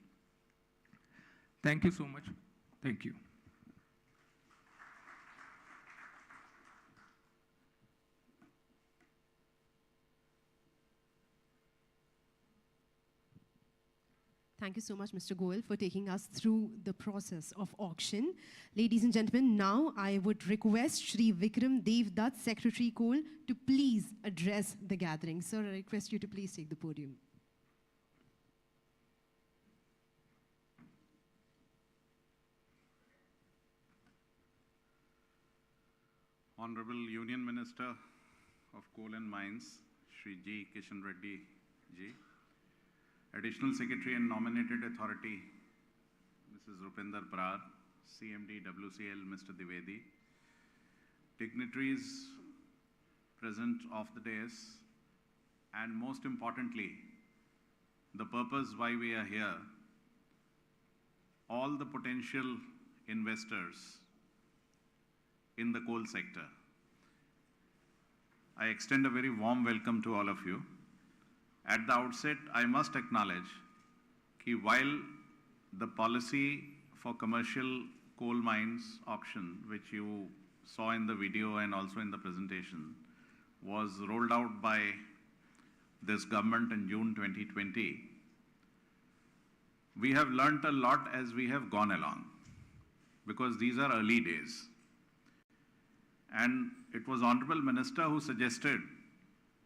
Thank you so much. Thank you. Thank you so much, Mr. Goel, for taking us through the process of auction. Ladies and gentlemen, now I would request Shri Vikram Dev Dutt, Secretary Coal, to please address the gathering. Sir, I request you to please take the podium. Honorable Union Minister of Coal and Mines, Shri G. Kishan Reddy Ji, Additional Secretary and Nominated Authority, Mrs. Rupinder Brar, CMD WCL, Mr. Dwivedi, dignitaries present of the dais, and most importantly, the purpose why we are here, all the potential investors in the coal sector. I extend a very warm welcome to all of you. At the outset, I must acknowledge that while the policy for commercial coal mines auction, which you saw in the video and also in the presentation, was rolled out by this government in June 2020, we have learnt a lot as we have gone along, because these are early days. And it was Honorable Minister who suggested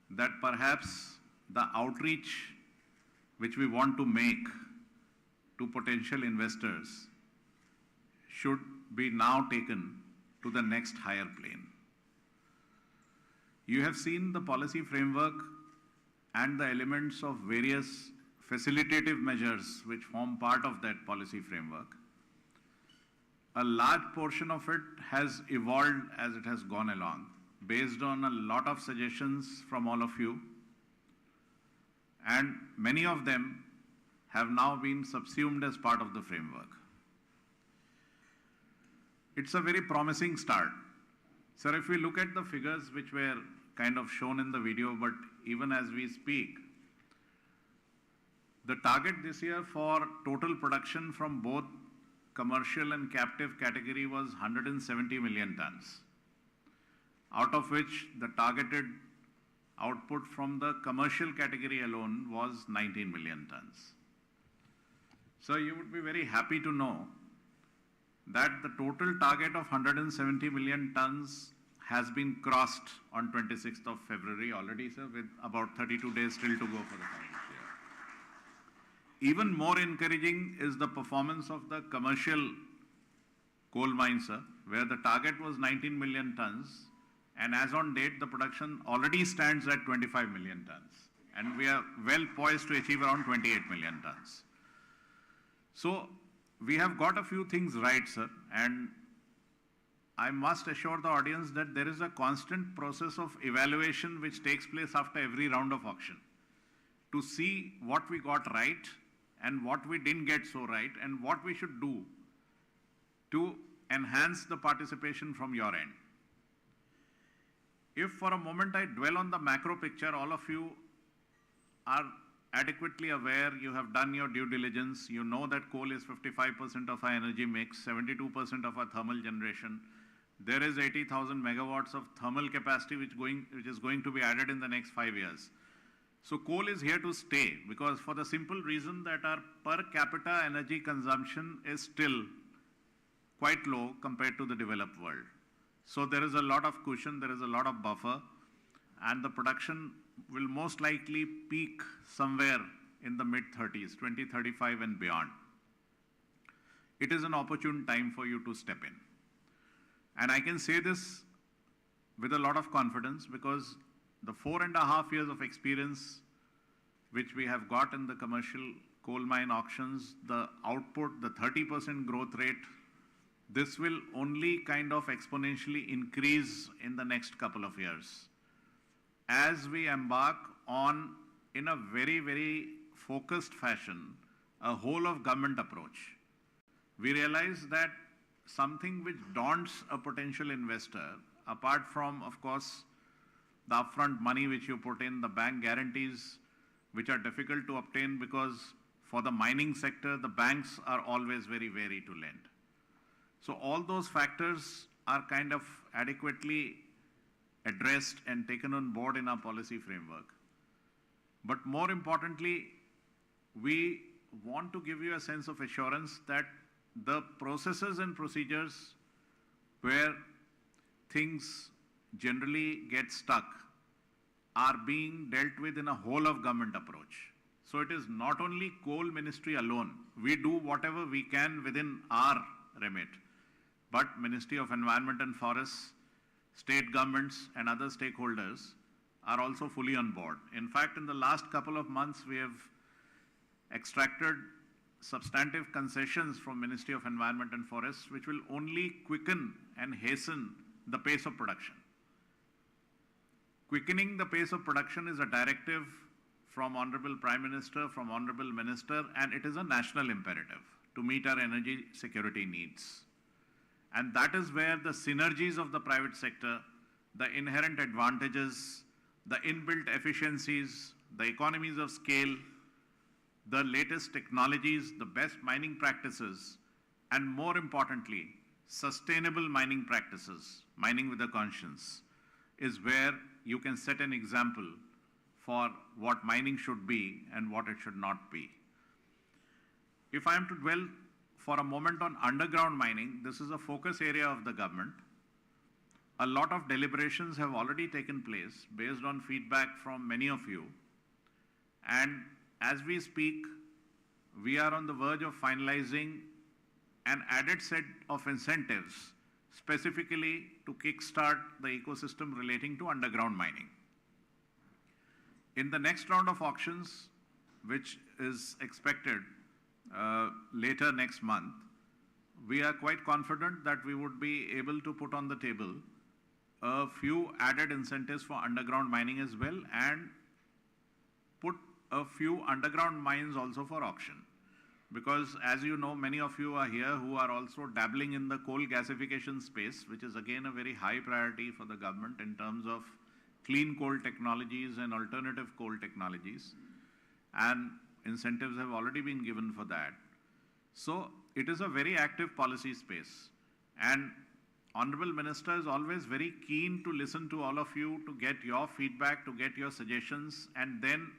that perhaps the outreach which we want to make to potential investors should be now taken to the next higher plane. You have seen the policy framework and the elements of various facilitative measures which form part of that policy framework. A large portion of it has evolved as it has gone along, based on a lot of suggestions from all of you, and many of them have now been subsumed as part of the framework. It's a very promising start. Sir, if we look at the figures which were kind of shown in the video, but even as we speak, the target this year for total production from both commercial and captive category was 170 million tons, out of which the targeted output from the commercial category alone was 19 million tons. So you would be very happy to know that the total target of 170 million tons has been crossed on 26th of February already, sir, with about 32 days still to go for the financial year. Even more encouraging is the performance of the commercial coal mines, sir, where the target was 19 million tons, and as on date, the production already stands at 25 million tons. And we are well poised to achieve around 28 million tons. So we have got a few things right, sir, and I must assure the audience that there is a constant process of evaluation which takes place after every round of auction to see what we got right and what we didn't get so right and what we should do to enhance the participation from your end. If for a moment I dwell on the macro picture, all of you are adequately aware, you have done your due diligence, you know that coal is 55% of our energy mix, 72% of our thermal generation. There is 80,000 megawatts of thermal capacity which is going to be added in the next 5 years. So coal is here to stay, because for the simple reason that our per capita energy consumption is still quite low compared to the developed world. So there is a lot of cushion, there is a lot of buffer, and the production will most likely peak somewhere in the mid-30s, 2035 and beyond. It is an opportune time for you to step in. And I can say this with a lot of confidence because the 4.5 years of experience which we have got in the commercial coal mine auctions, the output, the 30% growth rate, this will only kind of exponentially increase in the next couple of years as we embark on, in a very, very focused fashion, a whole of government approach. We realize that something which daunts a potential investor, apart from, of course, the upfront money which you put in, the bank guarantees, which are difficult to obtain because for the mining sector, the banks are always very wary to lend. So all those factors are kind of adequately addressed and taken on board in our policy framework. But more importantly, we want to give you a sense of assurance that the processes and procedures where things generally get stuck are being dealt with in a whole of government approach. So it is not only coal ministry alone. We do whatever we can within our remit, but Ministry of Environment and Forests, state governments and other stakeholders are also fully on board. In fact, in the last couple of months, we have extracted substantive concessions from Ministry of Environment and Forests, which will only quicken and hasten the pace of production. Quickening the pace of production is a directive from Honorable Prime Minister, from Honorable Minister, and it is a national imperative to meet our energy security needs. And that is where the synergies of the private sector, the inherent advantages, the inbuilt efficiencies, the economies of scale, the latest technologies, the best mining practices, and more importantly, sustainable mining practices, mining with a conscience, is where you can set an example for what mining should be and what it should not be. If I am to dwell for a moment on underground mining, this is a focus area of the government. A lot of deliberations have already taken place based on feedback from many of you. And as we speak, we are on the verge of finalizing an added set of incentives specifically to kickstart the ecosystem relating to underground mining. In the next round of auctions, which is expected later next month, we are quite confident that we would be able to put on the table a few added incentives for underground mining as well, and put a few underground mines also for auction. Because as you know, many of you are here who are also dabbling in the coal gasification space, which is again a very high priority for the government in terms of clean coal technologies and alternative coal technologies. And incentives have already been given for that. So it is a very active policy space. And Honorable Minister is always very keen to listen to all of you, to get your feedback, to get your suggestions, and then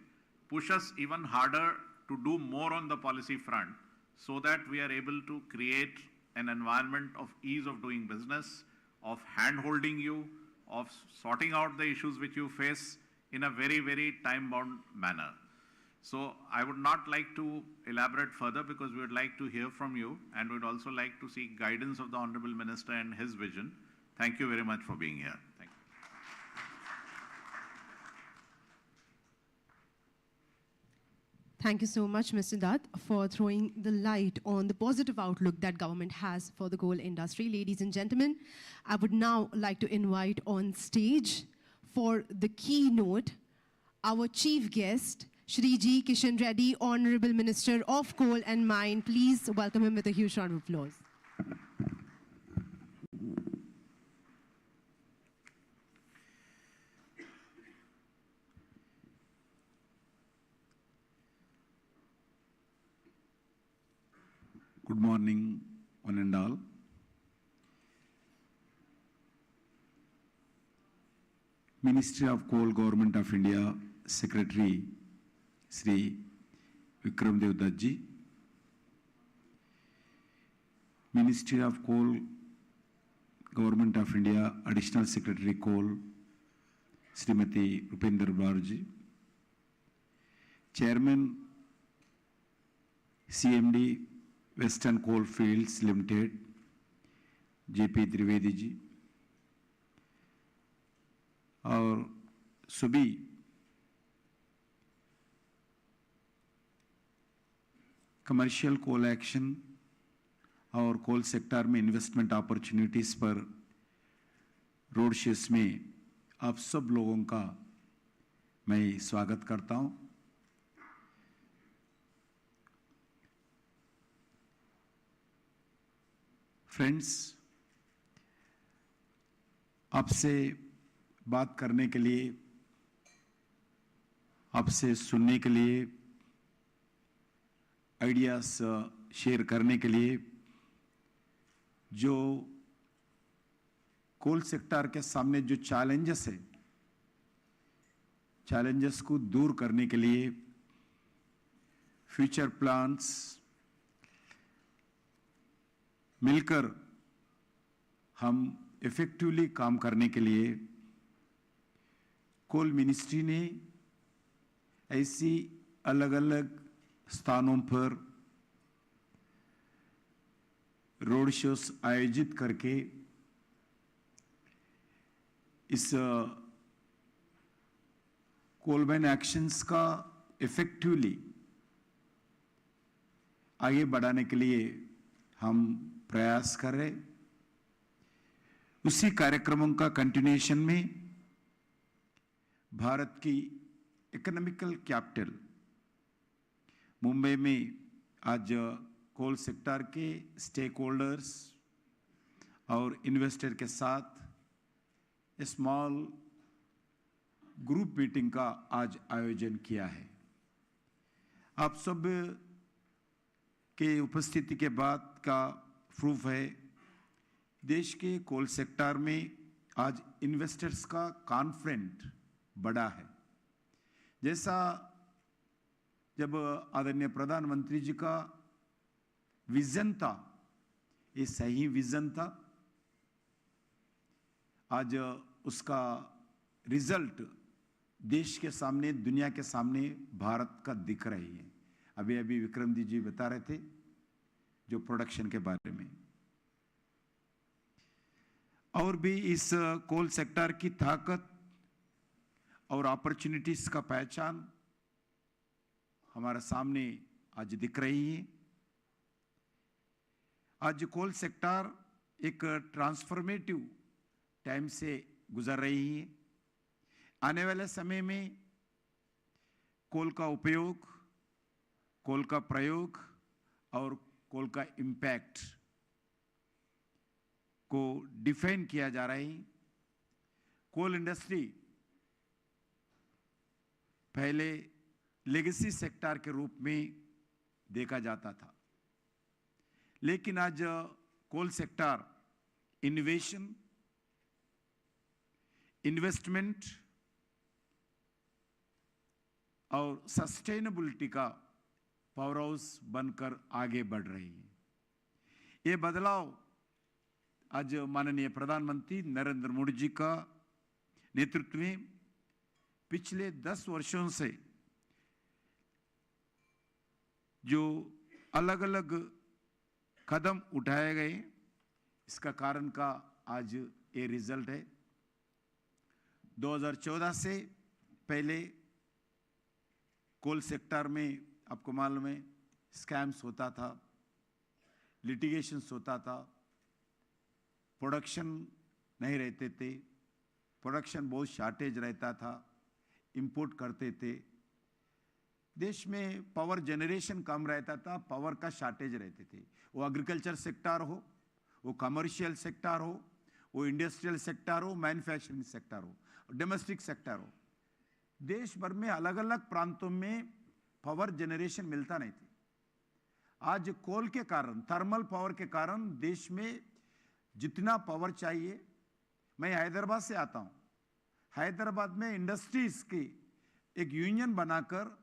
push us even harder to do more on the policy front, so that we are able to create an environment of ease of doing business, of hand-holding you, of sorting out the issues which you face in a very, very time-bound manner. So I would not like to elaborate further, because we would like to hear from you, and we would also like to seek guidance of the Honorable Minister and his vision. Thank you very much for being here. Thank you. Thank you so much, Mr. Dutt, for throwing the light on the positive outlook that government has for the coal industry. Ladies and gentlemen, I would now like to invite on stage for the keynote our chief guest, Shri G. Kishan Reddy, Honorable Minister of Coal and Mine. Please welcome him with a huge round of applause. Good morning, one and all. Ministry of Coal, Government of India, Secretary Sri Vikram Dev Dutt ji, Ministry of Coal, Government of India, Additional Secretary Coal, Srimati Rupinder Barji, Chairman, CMD, Western Coalfields Limited, JP Trivedi जी, और सभी commercial कोल action और coal sector में investment opportunities पर road shows में आप सब लोगों का मैं स्वागत करता हूं। फ्रेंड्स, आपसे बात करने के लिए, आपसे सुनने के लिए, आइडियाज शेयर करने के लिए, जो कोल सेक्टर के सामने जो चैलेंजेस है, चैलेंजेस को दूर करने के लिए फ्यूचर प्लान्स मिलकर हम इफेक्टिवली काम करने के लिए कोल मिनिस्ट्री ने ऐसी अलग-अलग स्थानों पर रोड शोस आयोजित करके इस कोल माइन एक्शंस का इफेक्टिवली आगे बढ़ाने के लिए हम प्रयास कर रहे। उसी कार्यक्रमों का कंटिन्यूएशन में भारत की इकोनॉमिकल कैपिटल मुंबई में आज कोल सेक्टर के स्टेक होल्डर्स और इन्वेस्टर के साथ स्मॉल ग्रुप मीटिंग का आज आयोजन किया है। आप सब के उपस्थिति के बाद का प्रूफ है, देश के कोल सेक्टर में आज इन्वेस्टर्स का कॉन्फिडेंस बढ़ा है। जैसा जब आदरणीय प्रधानमंत्री जी का विजन था, ये सही विजन था, आज उसका रिजल्ट देश के सामने, दुनिया के सामने भारत का दिख रही है। अभी अभी विक्रम जी बता रहे थे जो प्रोडक्शन के बारे में, और भी इस कोल सेक्टर की ताकत और अपॉर्चुनिटीज का पहचान हमारे सामने आज दिख रही है। आज कोल सेक्टर एक ट्रांसफॉर्मेटिव टाइम से गुजर रही है। आने वाले समय में कोल का उपयोग, कोल का प्रयोग और कोल का इम्पैक्ट को डिफाइन किया जा रहा है। कोल इंडस्ट्री पहले लेगेसी सेक्टर के रूप में देखा जाता था, लेकिन आज कोल सेक्टर इनोवेशन, इन्वेस्टमेंट और सस्टेनेबिलिटी का पावर हाउस बनकर आगे बढ़ रही है। ये बदलाव आज माननीय प्रधानमंत्री नरेंद्र मोदी जी का नेतृत्व में पिछले 10 वर्षों से जो अलग अलग कदम उठाए गए, इसका कारण का आज ये रिजल्ट है। 2014 से पहले कोल सेक्टर में आपको मालूम है स्कैम्स होता था, लिटिगेशंस होता था, प्रोडक्शन नहीं रहते थे, प्रोडक्शन बहुत शॉर्टेज रहता था, इंपोर्ट करते थे, देश में पावर जनरेशन कम रहता था, पावर का शॉर्टेज रहते थे। वो एग्रीकल्चर सेक्टर हो, वो कमर्शियल सेक्टर हो, वो इंडस्ट्रियल सेक्टर हो, मैन्युफैक्चरिंग सेक्टर हो, डोमेस्टिक सेक्टर हो, देश भर में अलग अलग प्रांतों में पावर जनरेशन मिलता नहीं था। आज कोल के कारण, थर्मल पावर के कारण देश में जितना पावर चाहिए, मैं हैदराबाद से आता हूँ, हैदराबाद में इंडस्ट्रीज की एक यूनियन बनाकर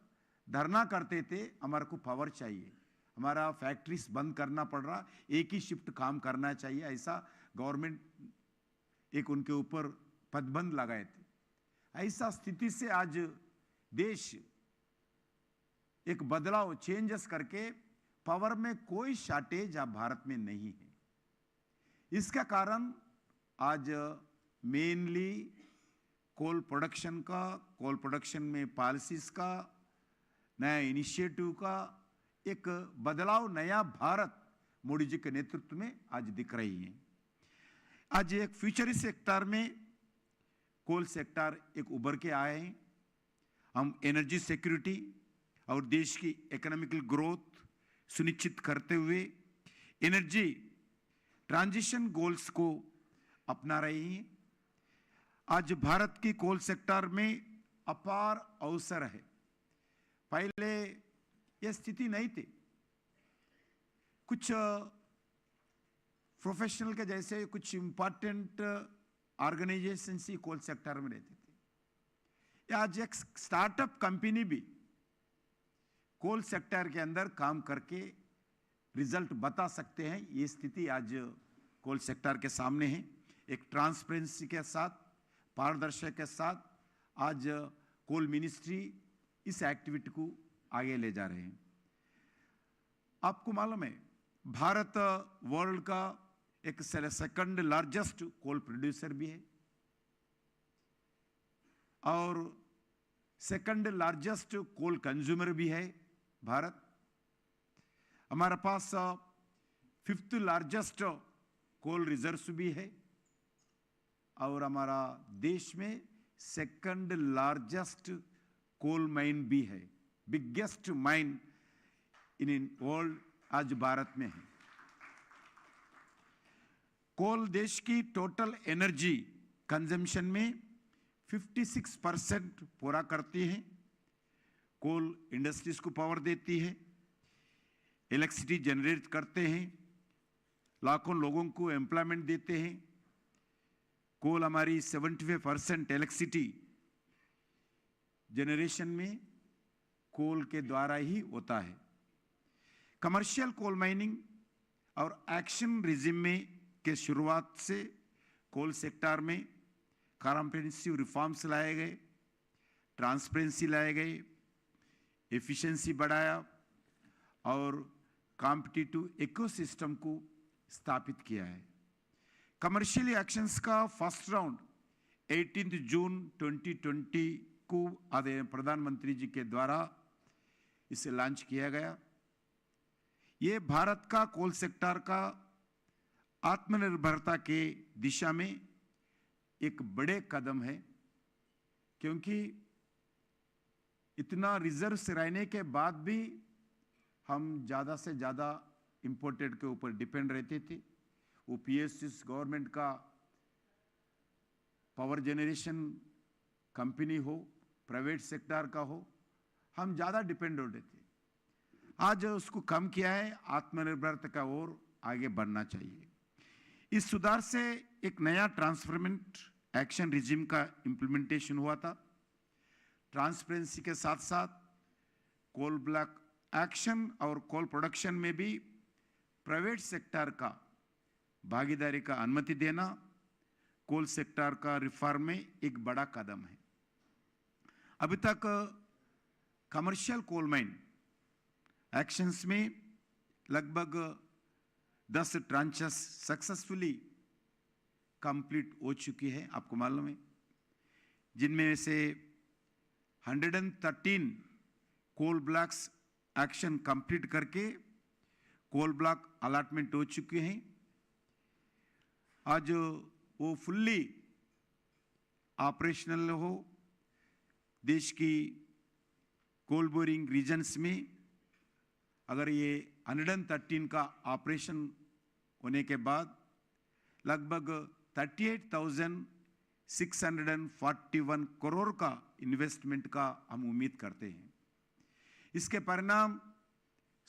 धरना करते थे, हमारे को पावर चाहिए, हमारा फैक्ट्रीज बंद करना पड़ रहा, एक ही शिफ्ट काम करना चाहिए, ऐसा गवर्नमेंट एक उनके ऊपर प्रतिबंध लगाए थे। ऐसा स्थिति से आज देश एक बदलाव, चेंजेस करके पावर में कोई शॉर्टेज अब भारत में नहीं है। इसका कारण आज मेनली कोल प्रोडक्शन का, कोल प्रोडक्शन में पॉलिसीज का, नया इनिशिएटिव का एक बदलाव, नया भारत मोदी जी के नेतृत्व में आज दिख रही है। आज एक फ्यूचर सेक्टर में कोल सेक्टर एक उभर के आए हैं। हम एनर्जी सिक्योरिटी और देश की इकोनॉमिकल ग्रोथ सुनिश्चित करते हुए एनर्जी ट्रांजिशन गोल्स को अपना रहे हैं। आज भारत की कोल सेक्टर में अपार अवसर है। पहले यह स्थिति नहीं थी, कुछ प्रोफेशनल के जैसे कुछ इंपॉर्टेंट ऑर्गेनाइजेशंस ही कोल सेक्टर में रहते थे। आज एक स्टार्टअप कंपनी भी कोल सेक्टर के अंदर काम करके रिजल्ट बता सकते हैं। ये स्थिति आज कोल सेक्टर के सामने है। एक ट्रांसपेरेंसी के साथ, पारदर्शिता के साथ आज कोल मिनिस्ट्री इस एक्टिविटी को आगे ले जा रहे हैं। आपको मालूम है भारत वर्ल्ड का एक सेकंड लार्जेस्ट कोल प्रोड्यूसर भी है और सेकंड लार्जेस्ट कोल कंज्यूमर भी है भारत। हमारे पास 5th लार्जेस्ट कोल रिजर्व्स भी है और हमारा देश में सेकंड लार्जेस्ट कोल माइन भी है। बिगेस्ट माइन इन वर्ल्ड आज भारत में है। कोल देश की टोटल एनर्जी कंजम्पशन में 56% पूरा करती है। कोल इंडस्ट्रीज को पावर देती है, इलेक्ट्रिसिटी जनरेट करते हैं, लाखों लोगों को एम्प्लॉयमेंट देते हैं। कोल हमारी 75% इलेक्ट्रिसिटी जनरेशन में कोल के द्वारा ही होता है। कमर्शियल कोल माइनिंग और एक्शन रिजिम में के शुरुआत से कोल सेक्टर में कॉम्प्रिहेंसिव रिफॉर्म्स लाए गए। ट्रांसपेरेंसी लाए गए, एफिशिएंसी बढ़ाया और कॉम्पिटिटिव इकोसिस्टम को स्थापित किया है। कमर्शियल एक्शंस का फर्स्ट राउंड 18 जून 2020 को आदरणीय प्रधानमंत्री जी के द्वारा इसे लॉन्च किया गया। ये भारत का कोल सेक्टर का आत्मनिर्भरता के दिशा में एक बड़े कदम है, क्योंकि इतना रिजर्व्स रहने के बाद भी हम ज़्यादा से ज़्यादा इंपोर्टेड के ऊपर डिपेंड रहते थे। वो पीएसयूस गवर्नमेंट का पावर जनरेशन कंपनी हो, प्राइवेट सेक्टर का हो, हम ज़्यादा डिपेंड होते थे। आज उसको कम किया है, आत्मनिर्भरता का ओर आगे बढ़ना चाहिए। इस सुधार से एक नया ट्रांसफॉर्मेंट एक्शन रिजिम का इम्प्लीमेंटेशन हुआ था। ट्रांसपेरेंसी के साथ साथ कोल ब्लॉक एक्शन और कोल प्रोडक्शन में भी प्राइवेट सेक्टर का भागीदारी का अनुमति देना कोल सेक्टर का रिफॉर्म में एक बड़ा कदम है। अभी तक कमर्शियल कोल माइन एक्शंस में लगभग 10 ट्रांचेस सक्सेसफुली कंप्लीट हो चुकी है, आपको मालूम है, जिनमें से 113 कोल ब्लॉक्स एक्शन कंप्लीट करके कोल ब्लॉक अलॉटमेंट हो चुके हैं। आज वो फुल्ली ऑपरेशनल हो। देश की कोल बोरिंग रीजन्स में अगर ये 113 का ऑपरेशन होने के बाद लगभग 38,641 करोड़ का इन्वेस्टमेंट का हम उम्मीद करते हैं। इसके परिणाम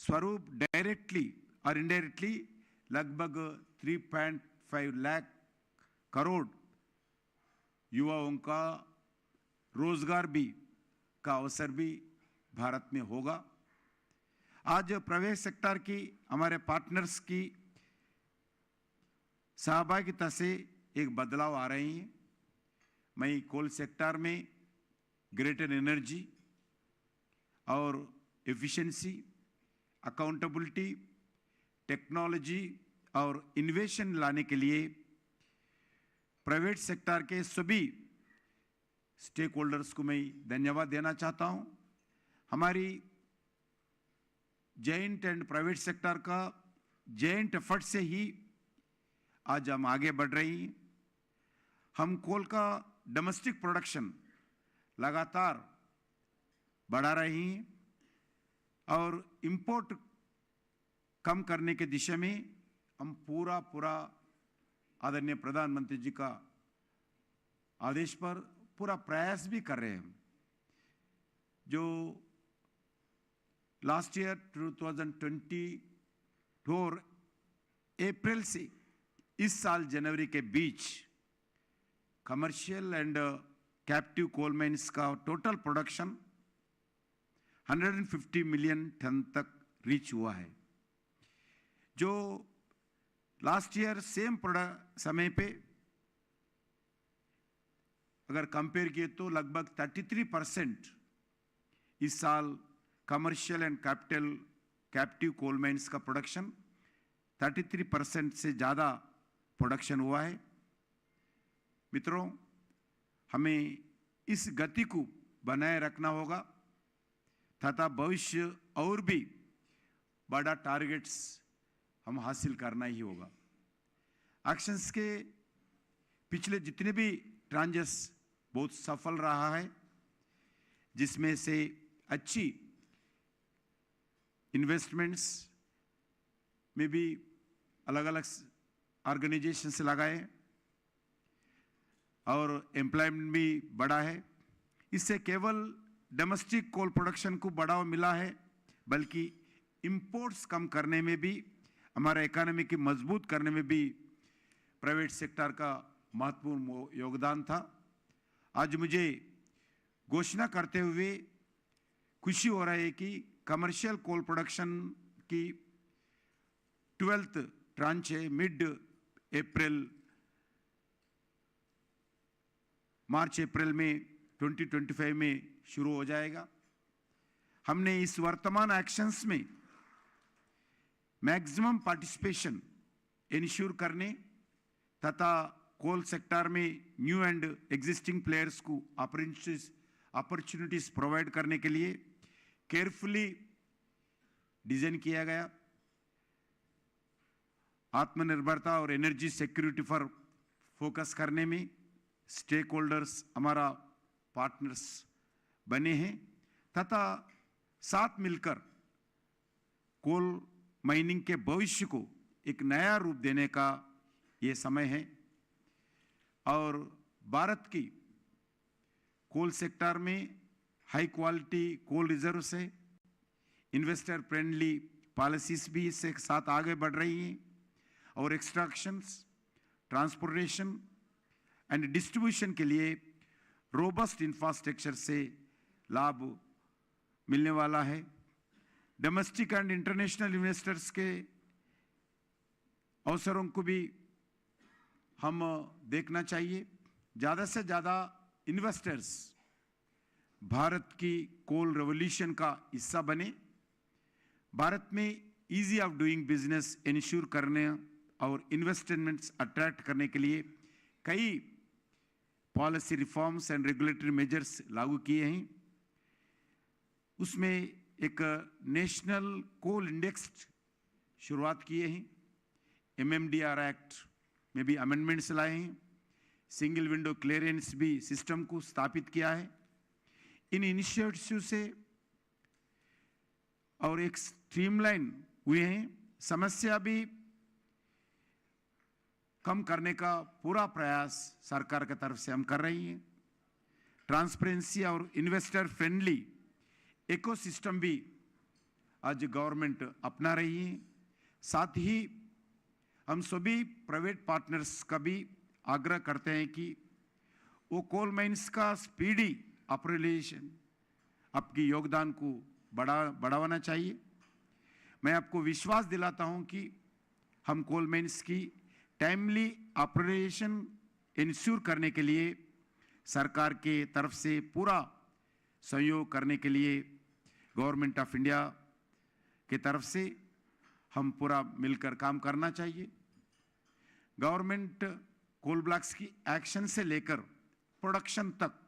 स्वरूप डायरेक्टली और इनडायरेक्टली लगभग 3.5 लाख करोड़ युवाओं का रोजगार भी का अवसर भी भारत में होगा। आज प्राइवेट सेक्टर की हमारे पार्टनर्स की सहभागिता से एक बदलाव आ रही है। मैं कोल सेक्टर में ग्रेटर एनर्जी और एफिशिएंसी, अकाउंटेबिलिटी, टेक्नोलॉजी और इनोवेशन लाने के लिए प्राइवेट सेक्टर के सभी स्टेक होल्डर्स को मैं धन्यवाद देना चाहता हूं। हमारी जॉइंट एंड प्राइवेट सेक्टर का जॉइंट एफर्ट से ही आज हम आगे बढ़ रही हैं। हम कोल का डोमेस्टिक प्रोडक्शन लगातार बढ़ा रही हैं और इंपोर्ट कम करने के दिशा में हम पूरा आदरणीय प्रधानमंत्री जी का आदेश पर पूरा प्रयास भी कर रहे हैं। जो लास्ट ईयर 2024 अप्रैल से इस साल जनवरी के बीच commercial and captive coal mines का टोटल प्रोडक्शन 150 मिलियन टन तक रीच हुआ है, जो लास्ट ईयर सेम समय पे अगर कंपेयर किए तो लगभग 33% इस साल commercial and captive coal mines का प्रोडक्शन 33% से ज़्यादा प्रोडक्शन हुआ है। मित्रों, हमें इस गति को बनाए रखना होगा तथा भविष्य और भी बड़ा टारगेट्स हम हासिल करना ही होगा। एक्शंस के पिछले जितने भी ट्रांजेस बहुत सफल रहा है, जिसमें से अच्छी इन्वेस्टमेंट्स में भी अलग अलग ऑर्गेनाइजेशन से लगाए और एम्प्लॉयमेंट भी बढ़ा है। इससे केवल डोमेस्टिक कोल प्रोडक्शन को बढ़ावा मिला है, बल्कि इंपोर्ट्स कम करने में भी, हमारा इकोनॉमी की मजबूत करने में भी प्राइवेट सेक्टर का महत्वपूर्ण योगदान था। आज मुझे घोषणा करते हुए खुशी हो रहा है कि कमर्शियल कोल प्रोडक्शन की 12th ट्रांच है, मार्च अप्रैल में 2025 में शुरू हो जाएगा। हमने इस वर्तमान एक्शंस में मैक्सिमम पार्टिसिपेशन इंश्योर करने तथा कोल सेक्टर में न्यू एंड एग्जिस्टिंग प्लेयर्स को अपॉर्चुनिटीज प्रोवाइड करने के लिए केयरफुली डिजाइन किया गया। आत्मनिर्भरता और एनर्जी सिक्योरिटी पर फोकस करने में स्टेक होल्डर्स हमारा पार्टनर्स बने हैं तथा साथ मिलकर कोल माइनिंग के भविष्य को एक नया रूप देने का ये समय है और भारत की कोल सेक्टर में हाई क्वालिटी कोल रिजर्व से इन्वेस्टर फ्रेंडली पॉलिसीज भी इससे साथ आगे बढ़ रही हैं और एक्सट्रैक्शंस, ट्रांसपोर्टेशन एंड डिस्ट्रीब्यूशन के लिए रोबस्ट इंफ्रास्ट्रक्चर से लाभ मिलने वाला है। डोमेस्टिक एंड इंटरनेशनल इन्वेस्टर्स के अवसरों को भी हम देखना चाहिए। ज़्यादा से ज़्यादा इन्वेस्टर्स भारत की कोल रेवोल्यूशन का हिस्सा बने, भारत में easy of doing business ensure करने और इन्वेस्टमेंट्स अट्रैक्ट करने के लिए कई policy reforms and regulatory measures लागू किए हैं। उसमें एक नेशनल कोल इंडेक्स शुरुआत किए हैं, MMDR एक्ट में भी अमेंडमेंट्स लाए हैं, सिंगल विंडो क्लियरेंस भी सिस्टम को स्थापित किया है। इन इनिशिएटिव से और एक स्ट्रीमलाइन हुए हैं, समस्या भी कम करने का पूरा प्रयास सरकार की तरफ से हम कर रही हैं। ट्रांसपेरेंसी और इन्वेस्टर फ्रेंडली इकोसिस्टम भी आज गवर्नमेंट अपना रही है। साथ ही हम सभी प्राइवेट पार्टनर्स का भी आग्रह करते हैं कि वो कोल माइंस का स्पीडी ऑपरेशन आपकी योगदान को बढ़ावाना चाहिए। मैं आपको विश्वास दिलाता हूं कि हम कोल माइंस की टाइमली ऑपरेशन इंश्योर करने के लिए सरकार के तरफ से पूरा सहयोग करने के लिए गवर्नमेंट ऑफ इंडिया के तरफ से हम पूरा मिलकर काम करना चाहिए। गवर्नमेंट कोल ब्लॉक्स की एक्शन से लेकर प्रोडक्शन तक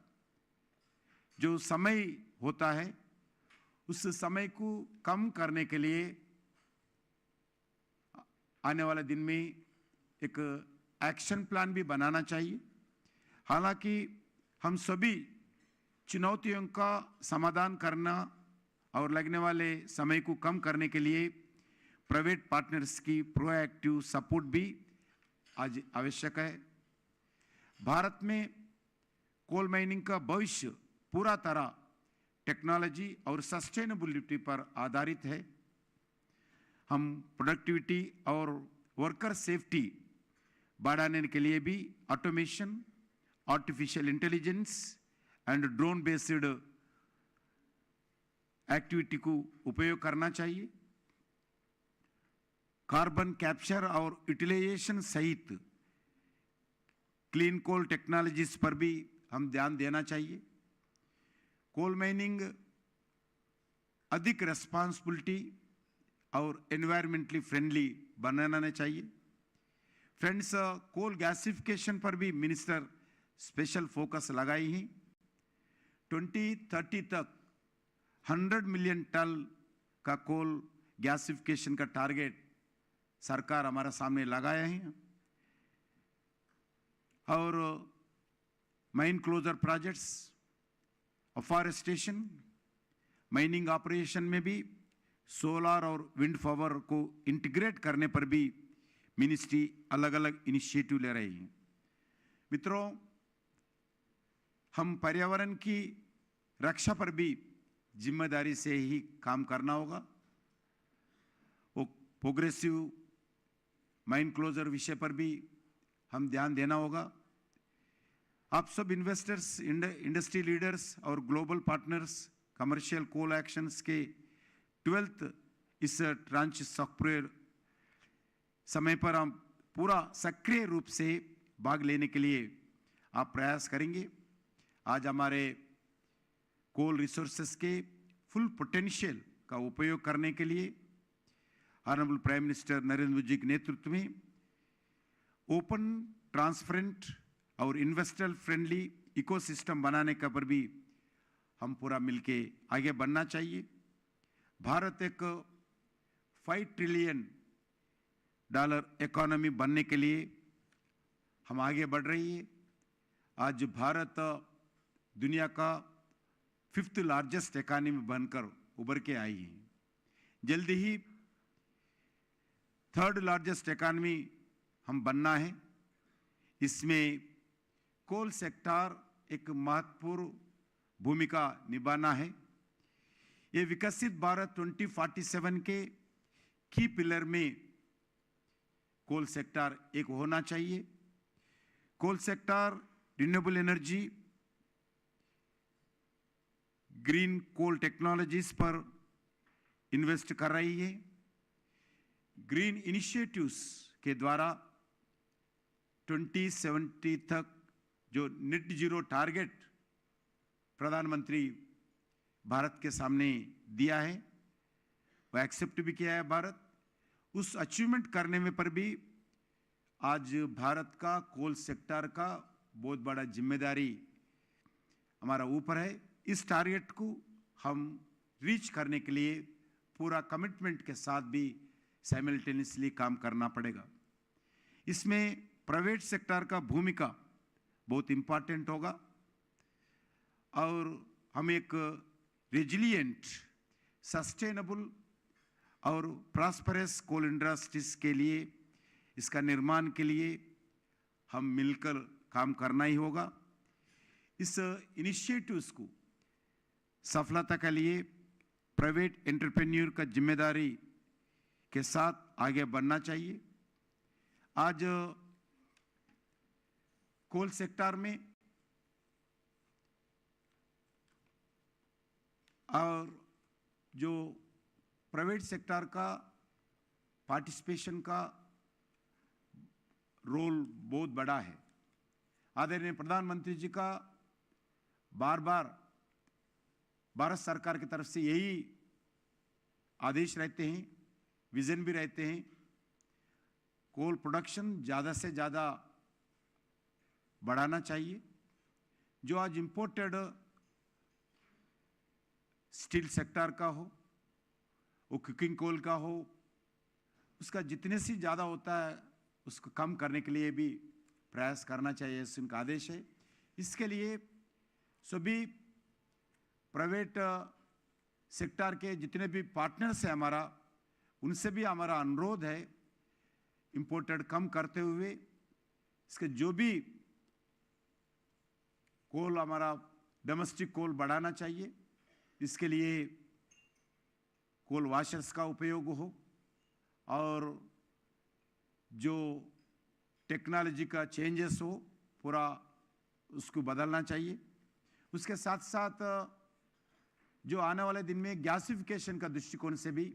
जो समय होता है उस समय को कम करने के लिए आने वाले दिन में एक एक्शन प्लान भी बनाना चाहिए। हालांकि हम सभी चुनौतियों का समाधान करना और लगने वाले समय को कम करने के लिए प्राइवेट पार्टनर्स की प्रोएक्टिव सपोर्ट भी आज आवश्यक है। भारत में कोल माइनिंग का भविष्य पूरा तरह टेक्नोलॉजी और सस्टेनेबिलिटी पर आधारित है। हम प्रोडक्टिविटी और वर्कर सेफ्टी बढ़ाने के लिए भी automation, artificial intelligence and drone based activity को उपयोग करना चाहिए। कार्बन कैप्चर और यूटिलाइजेशन सहित क्लीन कोल टेक्नोलॉजीज पर भी हम ध्यान देना चाहिए। कोल माइनिंग अधिक रेस्पॉन्सिबिलिटी और एनवायरमेंटली फ्रेंडली बनाना चाहिए। फ्रेंड्स, कोल गैसिफिकेशन पर भी मिनिस्टर स्पेशल फोकस लगाई है। 2030 तक 100 मिलियन टन का कोल गैसिफिकेशन का टारगेट सरकार हमारे सामने लगाया है और mine closure projects, afforestation, mining operation में भी सोलर और विंड पावर को इंटीग्रेट करने पर भी मिनिस्ट्री अलग अलग इनिशिएटिव ले रही है। मित्रों, हम पर्यावरण की रक्षा पर भी जिम्मेदारी से ही काम करना होगा। वो प्रोग्रेसिव माइन क्लोजर विषय पर भी हम ध्यान देना होगा। आप सब इन्वेस्टर्स, इंडस्ट्री लीडर्स और ग्लोबल पार्टनर्स कमर्शियल कोल एक्शंस के 12th इस ट्रांच सॉफ्टवेयर समय पर हम पूरा सक्रिय रूप से भाग लेने के लिए आप प्रयास करेंगे। आज हमारे कोल रिसोर्सेस के फुल पोटेंशियल का उपयोग करने के लिए honourable prime minister Narendra Modi ji के नेतृत्व में ओपन, ट्रांसपेरेंट और इन्वेस्टर फ्रेंडली इकोसिस्टम बनाने का पर भी हम पूरा मिलके आगे बढ़ना चाहिए। भारत एक $5 ट्रिलियन इकोनॉमी बनने के लिए हम आगे बढ़ रही है। आज भारत दुनिया का 5th लार्जेस्ट इकोनॉमी बनकर उभर के आई है। जल्दी ही 3rd लार्जेस्ट इकोनॉमी हम बनना है। इसमें कोल सेक्टर एक महत्वपूर्ण भूमिका निभाना है। ये विकसित भारत 2047 के की पिलर में कोल सेक्टर एक होना चाहिए। Coal sector renewable energy, green coal technologies पर इन्वेस्ट कर रही है। ग्रीन इनिशिएटिव्स के द्वारा 2070 तक जो नेट जीरो टारगेट प्रधानमंत्री भारत के सामने दिया है, वह एक्सेप्ट भी किया है भारत। उस अचीवमेंट करने में पर भी आज भारत का कोल सेक्टर का बहुत बड़ा जिम्मेदारी हमारा ऊपर है। इस टारगेट को हम रीच करने के लिए पूरा कमिटमेंट के साथ भी साइमल्टेनियसली काम करना पड़ेगा। इसमें प्राइवेट सेक्टर का भूमिका बहुत इम्पॉर्टेंट होगा और हम एक रेजिलिएंट, सस्टेनेबल और प्रॉस्परस कोल इंडस्ट्रीज के लिए, इसका निर्माण के लिए हम मिलकर काम करना ही होगा। इस इनिशिएटिव्स को सफलता के लिए प्राइवेट एंटरप्रेन्योर का जिम्मेदारी के साथ आगे बढ़ना चाहिए। आज कोल सेक्टर में और जो प्राइवेट सेक्टर का पार्टिसिपेशन का रोल बहुत बड़ा है। आदरणीय प्रधानमंत्री जी का बार बार भारत सरकार की तरफ से यही आदेश रहते हैं, विजन भी रहते हैं, कोल प्रोडक्शन ज़्यादा से ज़्यादा बढ़ाना चाहिए। जो आज इंपोर्टेड स्टील सेक्टर का हो, वो कुकिंग कोल का हो, उसका जितने से ज़्यादा होता है उसको कम करने के लिए भी प्रयास करना चाहिए, ऐसा उनका आदेश है। इसके लिए सभी प्राइवेट सेक्टर के जितने भी पार्टनर्स हैं हमारा, उनसे भी हमारा अनुरोध है इंपोर्टेड कम करते हुए इसके जो भी कोल हमारा डोमेस्टिक कोल बढ़ाना चाहिए। इसके लिए कोल वाशर्स का उपयोग हो और जो टेक्नोलॉजी का चेंजेस हो पूरा उसको बदलना चाहिए। उसके साथ साथ जो आने वाले दिन में गैसिफिकेशन का दृष्टिकोण से भी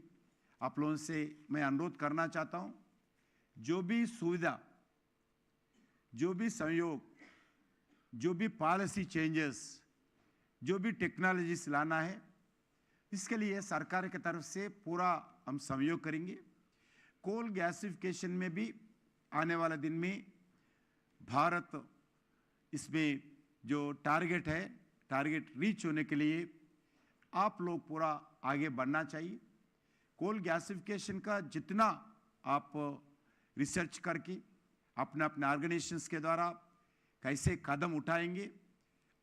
आप लोगों से मैं अनुरोध करना चाहता हूँ, जो भी सुविधा, जो भी सहयोग, जो भी पॉलिसी चेंजेस, जो भी टेक्नोलॉजीज लाना है, इसके लिए सरकार की तरफ से पूरा हम सहयोग करेंगे। कोल गैसिफिकेशन में भी आने वाले दिन में भारत इसमें जो टारगेट है, टारगेट रीच होने के लिए आप लोग पूरा आगे बढ़ना चाहिए। कोल गैसिफिकेशन का जितना आप रिसर्च करके अपने अपने ऑर्गेनाइजेशंस के द्वारा कैसे कदम उठाएंगे,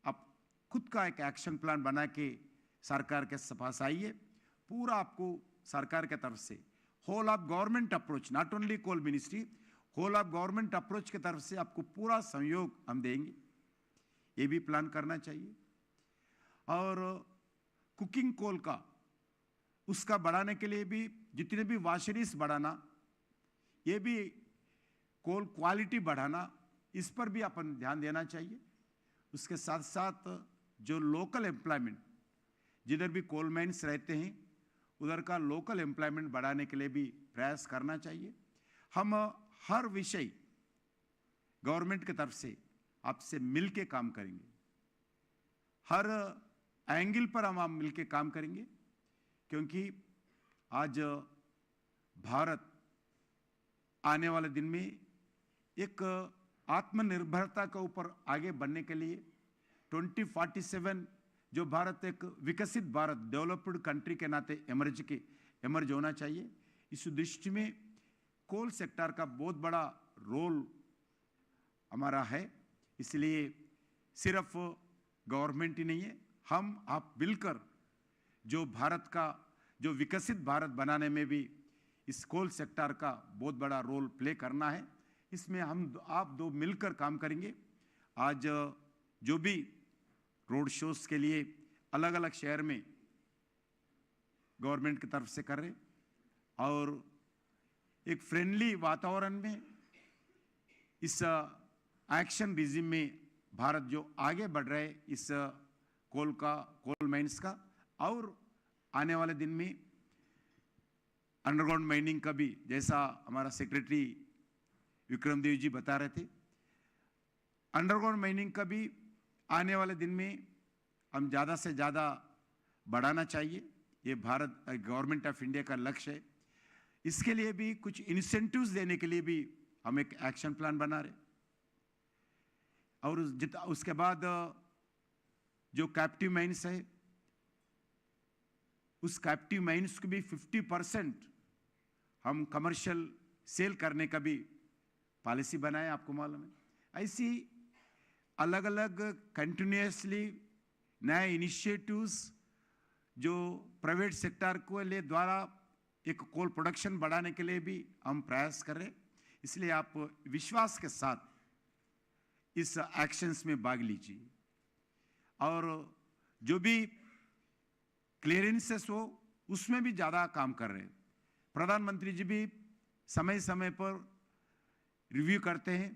आप खुद का एक एक्शन प्लान बना के सरकार के पास आइए। पूरा आपको सरकार के तरफ से whole of government approach, not only coal ministry, whole of government approach की तरफ से आपको पूरा सहयोग हम देंगे, ये भी प्लान करना चाहिए। और कुकिंग कोल का उसका बढ़ाने के लिए भी जितने भी वाशरीज बढ़ाना, ये भी कोल क्वालिटी बढ़ाना, इस पर भी अपन ध्यान देना चाहिए। उसके साथ साथ जो लोकल एम्प्लॉयमेंट, जिधर भी कोल माइन्स रहते हैं उधर का लोकल एम्प्लॉयमेंट बढ़ाने के लिए भी प्रयास करना चाहिए। हम हर विषय गवर्नमेंट की तरफ से आपसे मिल के काम करेंगे। हर एंगल पर हम मिलकर काम करेंगे, क्योंकि आज भारत आने वाले दिन में एक आत्मनिर्भरता के ऊपर आगे बढ़ने के लिए 2047 जो भारत एक विकसित भारत, डेवलप्ड कंट्री के नाते एमर्ज होना चाहिए। इस दृष्टि में कोल सेक्टर का बहुत बड़ा रोल हमारा है। इसलिए सिर्फ गवर्नमेंट ही नहीं है, हम आप मिलकर जो भारत का जो विकसित भारत बनाने में भी इस कोल सेक्टर का बहुत बड़ा रोल प्ले करना है। इसमें हम आप दो मिलकर काम करेंगे। आज जो भी रोड शोज के लिए अलग अलग शहर में गवर्नमेंट की तरफ से कर रहे, और एक फ्रेंडली वातावरण में इस एक्शन रिजिम में भारत जो आगे बढ़ रहा है इस कोल माइंस का, और आने वाले दिन में अंडरग्राउंड माइनिंग का भी, जैसा हमारा सेक्रेटरी विक्रम देव जी बता रहे थे, अंडरग्राउंड माइनिंग का भी आने वाले दिन में हम ज़्यादा से ज़्यादा बढ़ाना चाहिए। ये भारत गवर्नमेंट ऑफ इंडिया का लक्ष्य है। इसके लिए भी कुछ इंसेंटिव्स देने के लिए भी हम एक एक्शन प्लान बना रहे, और उसके बाद जो कैप्टिव माइंस है, उस कैप्टिव माइंस को भी 50% हम कमर्शियल सेल करने का भी पॉलिसी बनाए, आपको मालूम है। ऐसी अलग अलग कंटिन्यूसली नए इनिशिएटिव्स जो प्राइवेट सेक्टर को ले द्वारा एक कोल प्रोडक्शन बढ़ाने के लिए भी हम प्रयास कर रहे हैं। इसलिए आप विश्वास के साथ इस एक्शंस में भाग लीजिए, और जो भी क्लियरेंसेस हो उसमें भी ज़्यादा काम कर रहे हैं। प्रधानमंत्री जी भी समय समय पर रिव्यू करते हैं,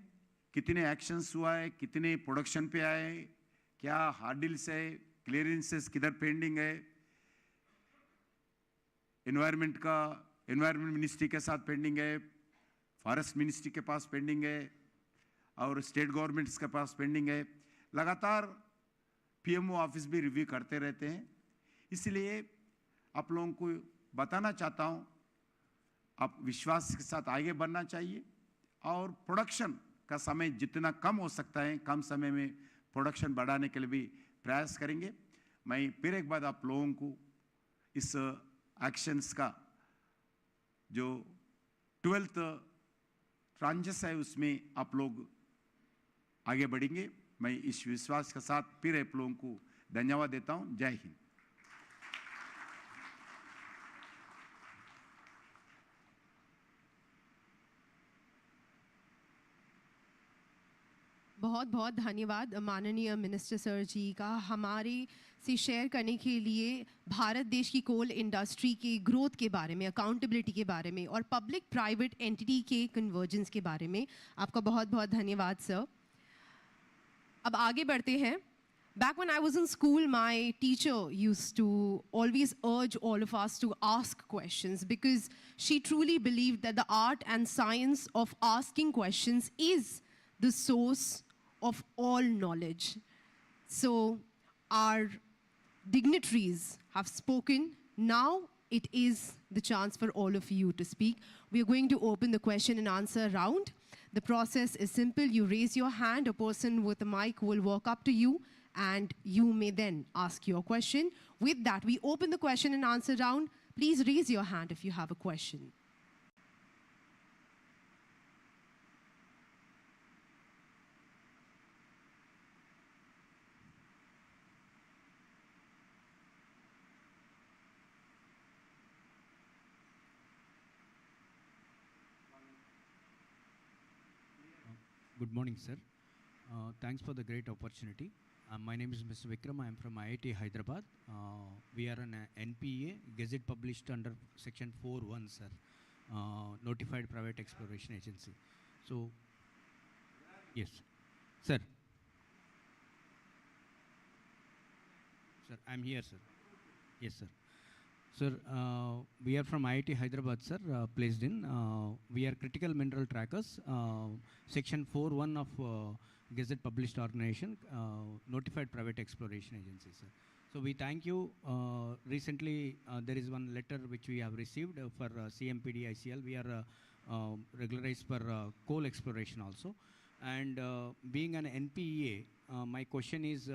कितने एक्शंस हुआ है, कितने प्रोडक्शन पे आए हैं, क्या हार्डिल्स है, क्लियरेंसेस किधर पेंडिंग है, एनवायरनमेंट मिनिस्ट्री के साथ पेंडिंग है, फॉरेस्ट मिनिस्ट्री के पास पेंडिंग है, और स्टेट गवर्नमेंट्स के पास पेंडिंग है। लगातार पीएमओ ऑफिस भी रिव्यू करते रहते हैं। इसलिए आप लोगों को बताना चाहता हूं, आप विश्वास के साथ आगे बढ़ना चाहिए, और प्रोडक्शन का समय जितना कम हो सकता है, कम समय में प्रोडक्शन बढ़ाने के लिए भी प्रयास करेंगे। मैं फिर एक बार आप लोगों को इस एक्शंस का जो 12th ट्रांचेस है उसमें आप लोग आगे बढ़ेंगे। मैं इस विश्वास के साथ फिर आप लोगों को धन्यवाद देता हूं। जय हिंद। बहुत बहुत धन्यवाद माननीय मिनिस्टर सर जी का हमारे से शेयर करने के लिए भारत देश की कोल इंडस्ट्री के ग्रोथ के बारे में, अकाउंटेबिलिटी के बारे में, और पब्लिक प्राइवेट एंटिटी के कन्वर्जेंस के बारे में। आपका बहुत बहुत धन्यवाद सर। अब आगे बढ़ते हैं। Back when I was in school, my teacher used to always urge all of us to ask questions, because she truly believed that the art and science of asking questions is the source of all knowledge. So our dignitaries have spoken. Now it is the chance for all of you to speak. We are going to open the question and answer round. The process is simple. You raise your hand, a person with a mic will walk up to you, and you may then ask your question. With that, we open the question and answer round. Please raise your hand if you have a question. Good morning, sir. Thanks for the great opportunity. My name is Mr. Vikram. I am from IIT Hyderabad. We are an NPA, Gazette published under Section 4.1, sir, Notified Private Exploration Agency. So, yes, sir. Sir, I am here, sir. Yes, sir. Sir, we are from IIT Hyderabad, sir, placed in. We are critical mineral trackers, Section 4.1 of Gazette published organization, Notified Private Exploration Agency, sir. So we thank you. Recently, there is one letter which we have received for CMPD ICL. We are regularized for coal exploration also. And being an NPEA, my question is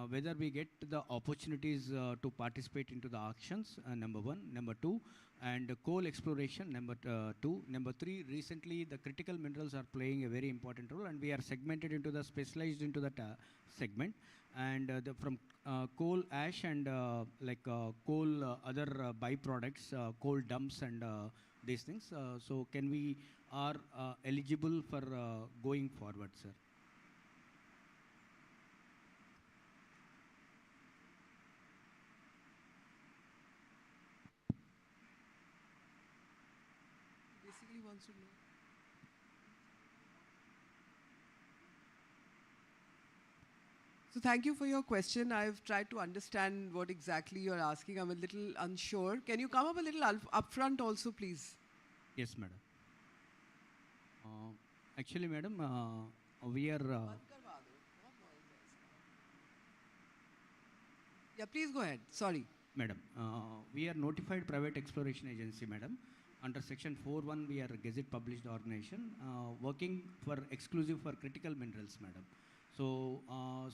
whether we get the opportunities to participate into the auctions, number one. Number two, and coal exploration, number two. Number three, recently the critical minerals are playing a very important role, and we are segmented into the specialized into that segment. And from coal ash and coal other byproducts, coal dumps and these things. So can we are eligible for going forward, sir? Basically wants to know. So thank you for your question. I've tried to understand what exactly you're asking. I'm a little unsure. Can you come up a little upfront also, please? Yes, madam. Actually, madam, we are... Yeah, please go ahead. Sorry. Madam, we are notified private exploration agency, madam. Under section 4.1, we are a gazette published organization working for exclusive for critical minerals, madam. So,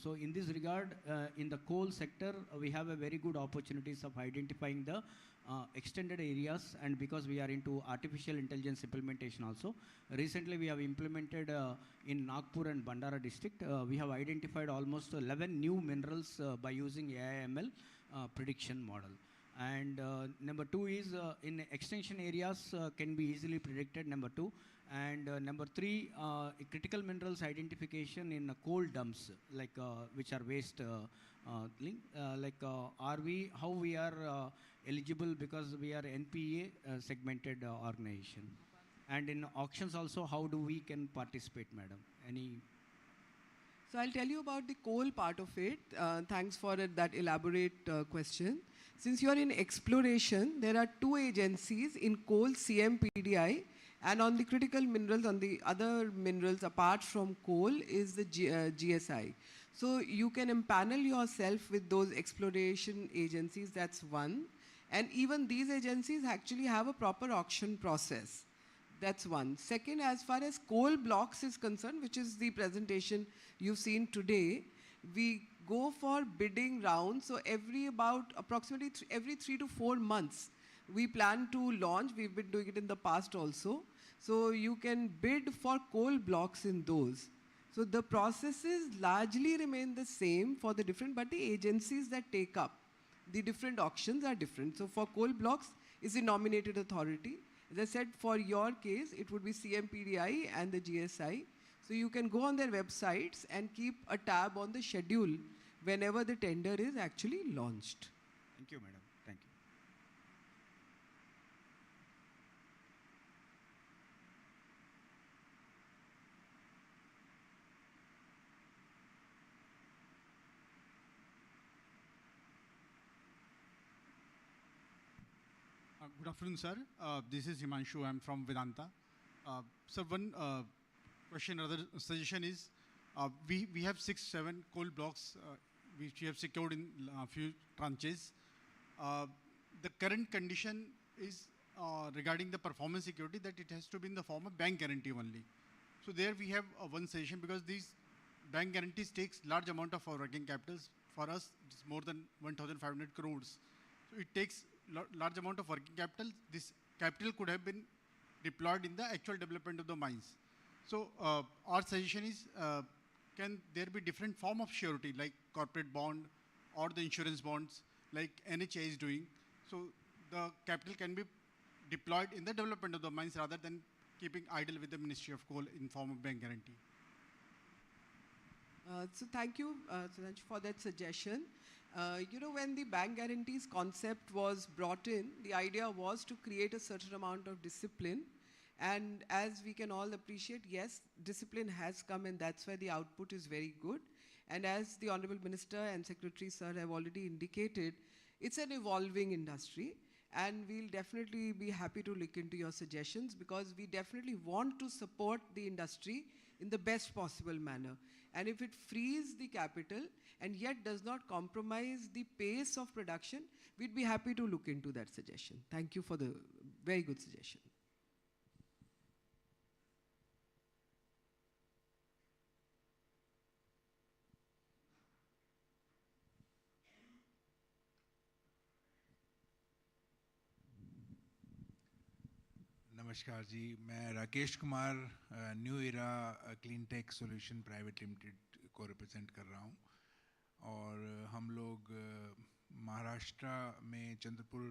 so in this regard, in the coal sector, we have a very good opportunities of identifying the extended areas, and because we are into artificial intelligence implementation also. Recently, we have implemented in Nagpur and Bandara district, we have identified almost 11 new minerals by using AI/ML prediction model. And number two is in extension areas can be easily predicted, number two. And number three, critical minerals identification in coal dumps, like which are waste link, how we are eligible, because we are NPA segmented organization. And in auctions also, how do we can participate, madam? Any? So I'll tell you about the coal part of it. Thanks for that elaborate question. Since you're in exploration, there are two agencies in coal, CMPDI, and on the critical minerals, on the other minerals apart from coal is the GSI. So you can empanel yourself with those exploration agencies, that's one. And even these agencies actually have a proper auction process. That's one. Second, as far as coal blocks is concerned, which is the presentation you've seen today, we go for bidding rounds. So approximately every 3 to 4 months, we plan to launch. We've been doing it in the past also. So you can bid for coal blocks in those. So the processes largely remain the same for the different, but the agencies that take up the different auctions are different. So for coal blocks is the nominated authority. As I said, for your case, it would be CMPDI and the GSI. So you can go on their websites and keep a tab on the schedule whenever the tender is actually launched. Thank you, madam. Thank you. Good afternoon, sir. This is Himanshu. I'm from Vedanta. Sir, one question, rather suggestion is, we have 6-7 coal blocks which we have secured in a few tranches. The current condition is regarding the performance security that it has to be in the form of bank guarantee only. So there we have one suggestion, because these bank guarantees takes large amount of our working capitals. For us, it's more than 1,500 crores. So it takes large amount of working capital. This capital could have been deployed in the actual development of the mines. So our suggestion is, can there be different form of surety, like corporate bond or the insurance bonds, like NHA is doing? So the capital can be deployed in the development of the mines rather than keeping idle with the Ministry of Coal in form of bank guarantee. So thank you, Sudhanshu, for that suggestion. You know, when the bank guarantees concept was brought in, the idea was to create a certain amount of discipline. And as we can all appreciate, yes, discipline has come, and that's why the output is very good. And as the Honorable Minister and Secretary Sir have already indicated, it's an evolving industry. And we'll definitely be happy to look into your suggestions, because we definitely want to support the industry in the best possible manner. And if it frees the capital and yet does not compromise the pace of production, we'd be happy to look into that suggestion. Thank you for the very good suggestion. नमस्कार जी, मैं Rakesh Kumar new era clean tech solution private limited को represent कर रहा हूँ और हम लोग महाराष्ट्र में चंद्रपुर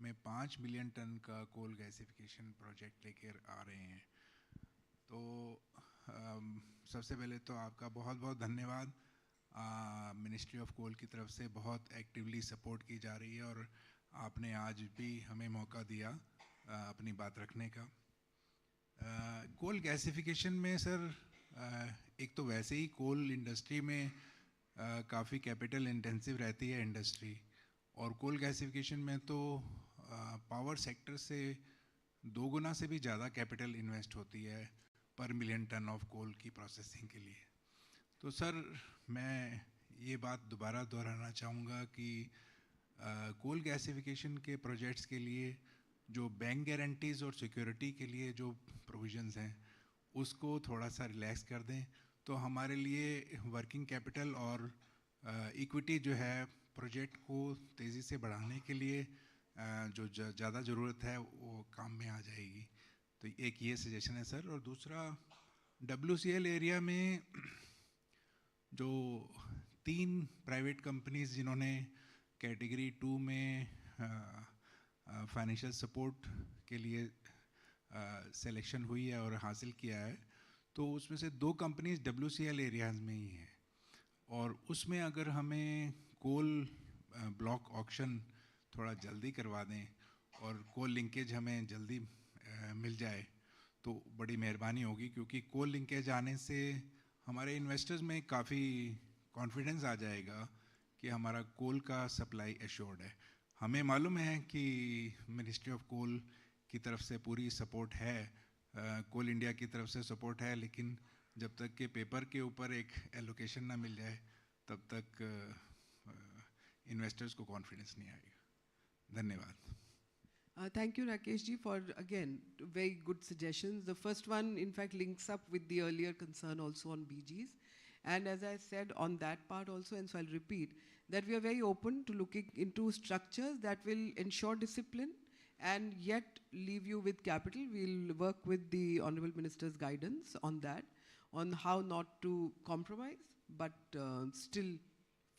में 5 मिलियन टन का कोल गैसिफिकेशन प्रोजेक्ट लेकर आ रहे हैं। तो सबसे पहले तो आपका बहुत बहुत धन्यवाद। मिनिस्ट्री ऑफ कोल की तरफ से बहुत एक्टिवली सपोर्ट की जा रही है और आपने आज भी हमें मौका दिया अपनी बात रखने का। कोल गैसिफिकेशन में सर एक तो वैसे ही कोल इंडस्ट्री में काफ़ी कैपिटल इंटेंसिव रहती है इंडस्ट्री, और कोल गैसिफिकेशन में तो पावर सेक्टर से 2 गुना से भी ज़्यादा कैपिटल इन्वेस्ट होती है पर मिलियन टन ऑफ कोल की प्रोसेसिंग के लिए। तो सर मैं ये बात दोबारा दोहराना चाहूँगा कि कोल गैसिफिकेशन के प्रोजेक्ट्स के लिए जो बैंक गारंटीज़ और सिक्योरिटी के लिए जो प्रोविजंस हैं उसको थोड़ा सा रिलैक्स कर दें, तो हमारे लिए वर्किंग कैपिटल और इक्विटी जो है प्रोजेक्ट को तेज़ी से बढ़ाने के लिए जो ज़्यादा ज़रूरत है वो काम में आ जाएगी। तो एक ये सजेशन है सर। और दूसरा, WCL एरिया में जो 3 प्राइवेट कंपनीज जिन्होंने कैटेगरी 2 में फाइनेंशियल सपोर्ट के लिए सिलेक्शन हुई है और हासिल किया है, तो उसमें से 2 कंपनीज WCL एरियाज़ में ही हैं, और उसमें अगर हमें कोल ब्लॉक ऑक्शन थोड़ा जल्दी करवा दें और कोल लिंकेज हमें जल्दी मिल जाए तो बड़ी मेहरबानी होगी, क्योंकि कोल लिंकेज आने से हमारे इन्वेस्टर्स में काफ़ी कॉन्फिडेंस आ जाएगा कि हमारा कोल का सप्लाई एश्योर्ड है। हमें मालूम है कि मिनिस्ट्री ऑफ कोल की तरफ से पूरी सपोर्ट है, कोल इंडिया की तरफ से सपोर्ट है, लेकिन जब तक के पेपर के ऊपर एक एलोकेशन ना मिल जाए तब तक इन्वेस्टर्स को कॉन्फिडेंस नहीं आएगा। धन्यवाद। Thank you, Rakesh ji, for again very good suggestions. The first one, in fact, links up with the earlier concern also on BGs. And as I said on that part also, and so I'll repeat, that we are very open to looking into structures that will ensure discipline and yet leave you with capital. We'll work with the Honorable Minister's guidance on that, on how not to compromise, but still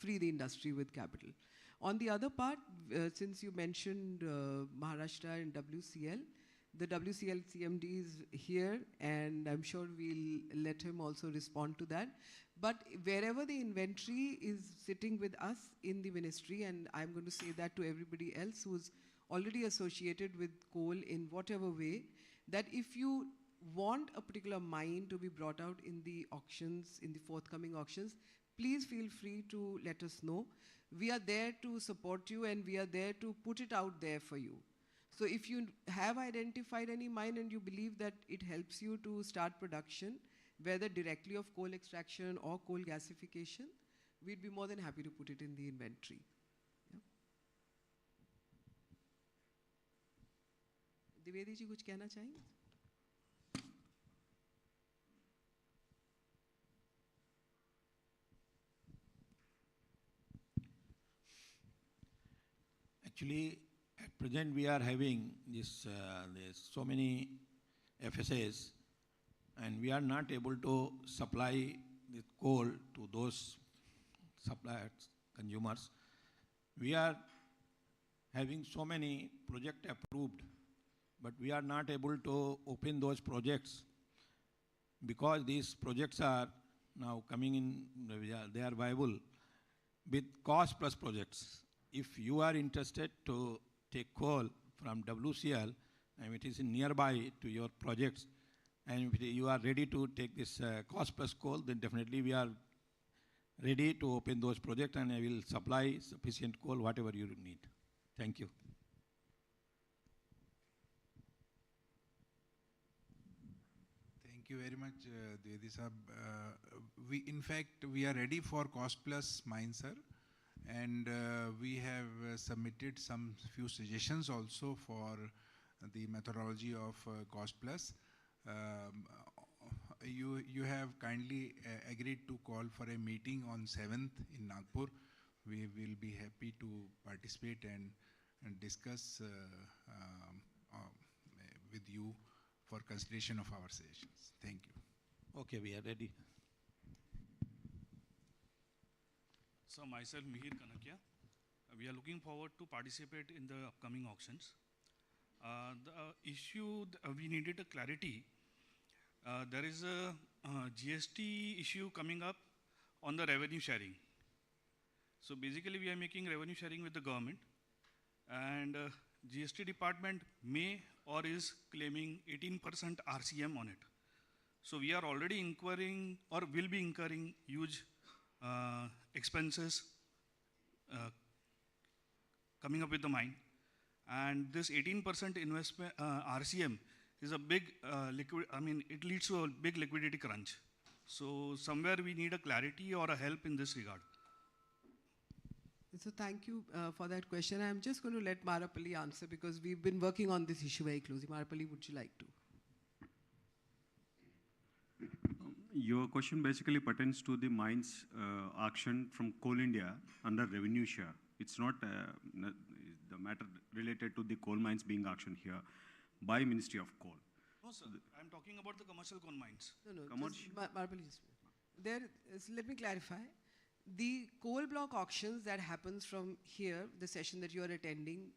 free the industry with capital. On the other part, since you mentioned Maharashtra and WCL, the WCL CMD is here, and I'm sure we'll let him also respond to that. But wherever the inventory is sitting with us in the ministry, and I'm going to say that to everybody else who's already associated with coal in whatever way, that if you want a particular mine to be brought out in the auctions, in the forthcoming auctions, please feel free to let us know. We are there to support you, and we are there to put it out there for you. So if you have identified any mine and you believe that it helps you to start production, whether directly of coal extraction or coal gasification, we'd be more than happy to put it in the inventory. Yeah. Divedi ji, kuch कहना चाहेंगे? Actually, at present we are having this, there's so many FSAs, and we are not able to supply the coal to those suppliers, consumers. We are having so many projects approved, but we are not able to open those projects because these projects are now coming in, they are viable with cost plus projects. If you are interested to take coal from WCL, and it is nearby to your projects, and if you are ready to take this cost plus coal, then definitely we are ready to open those projects, and I will supply sufficient coal, whatever you need. Thank you. Thank Thank you very much, Dwivedi Sahab. In fact, we are ready for cost plus mine, sir. And we have submitted some few suggestions also for the methodology of cost plus. You have kindly agreed to call for a meeting on 7th in Nagpur. We will be happy to participate and discuss with you for consideration of our suggestions. Thank you. Okay, we are ready. So myself, Mihir Kanakia. We are looking forward to participate in the upcoming auctions. The issue, we needed a clarity. There is a GST issue coming up on the revenue sharing. So basically we are making revenue sharing with the government, and GST department may or is claiming 18% RCM on it. So we are already incurring or will be incurring huge expenses coming up with the mine. And this 18% investment RCM is a big it leads to a big liquidity crunch. So somewhere we need a clarity or a help in this regard. So thank you for that question. I'm just going to let Marapalli answer because we've been working on this issue very closely. Marapalli, would you like to? Your question basically pertains to the mines auction from Coal India under revenue share. It's not the matter related to the coal mines being auctioned here by Ministry of Coal. No, sir. I'm talking about the commercial coal mines. No. Marapalli, let me clarify. The coal block auctions that happens from here, the session that you are attending,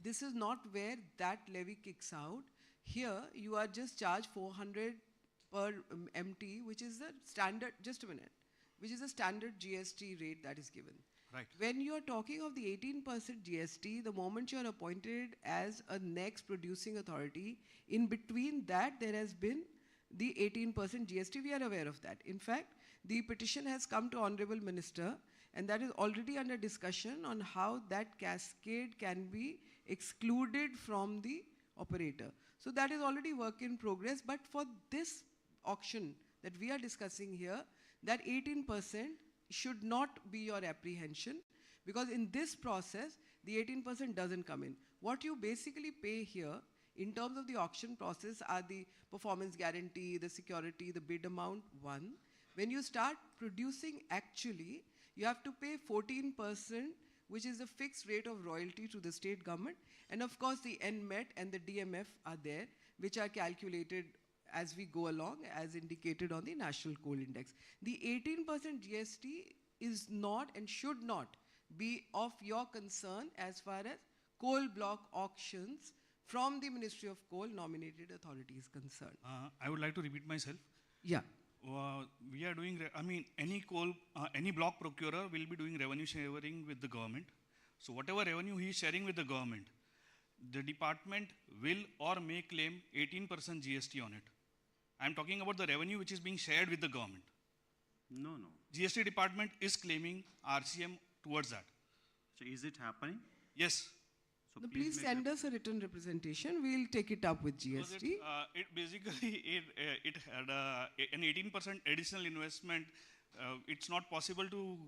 this is not where that levy kicks out. Here, you are just charged 400 per MT, which is the standard, just a minute, which is the standard GST rate that is given. Right. When you are talking of the 18% GST, the moment you are appointed as a next producing authority, in between that there has been the 18% GST. We are aware of that. In fact, the petition has come to Honorable Minister, and that is already under discussion on how that cascade can be excluded from the operator. So that is already work in progress, but for this auction that we are discussing here, that 18% should not be your apprehension, because in this process, the 18% doesn't come in. What you basically pay here in terms of the auction process are the performance guarantee, the security, the bid amount, one. When you start producing actually, you have to pay 14%, which is a fixed rate of royalty to the state government. And of course, the NMET and the DMF are there, which are calculated as we go along, as indicated on the National Coal Index. The 18% GST is not and should not be of your concern as far as coal block auctions from the Ministry of Coal nominated authority is concerned. I would like to repeat myself. Yeah. We are doing, any block procurer will be doing revenue sharing with the government. So whatever revenue he is sharing with the government, the department will or may claim 18% GST on it. I'm talking about the revenue which is being shared with the government. No. GST department is claiming RCM towards that. So is it happening? Yes. So No, please send us a written representation. We'll take it up with GST. It basically, it had an 18% additional investment. It's not possible to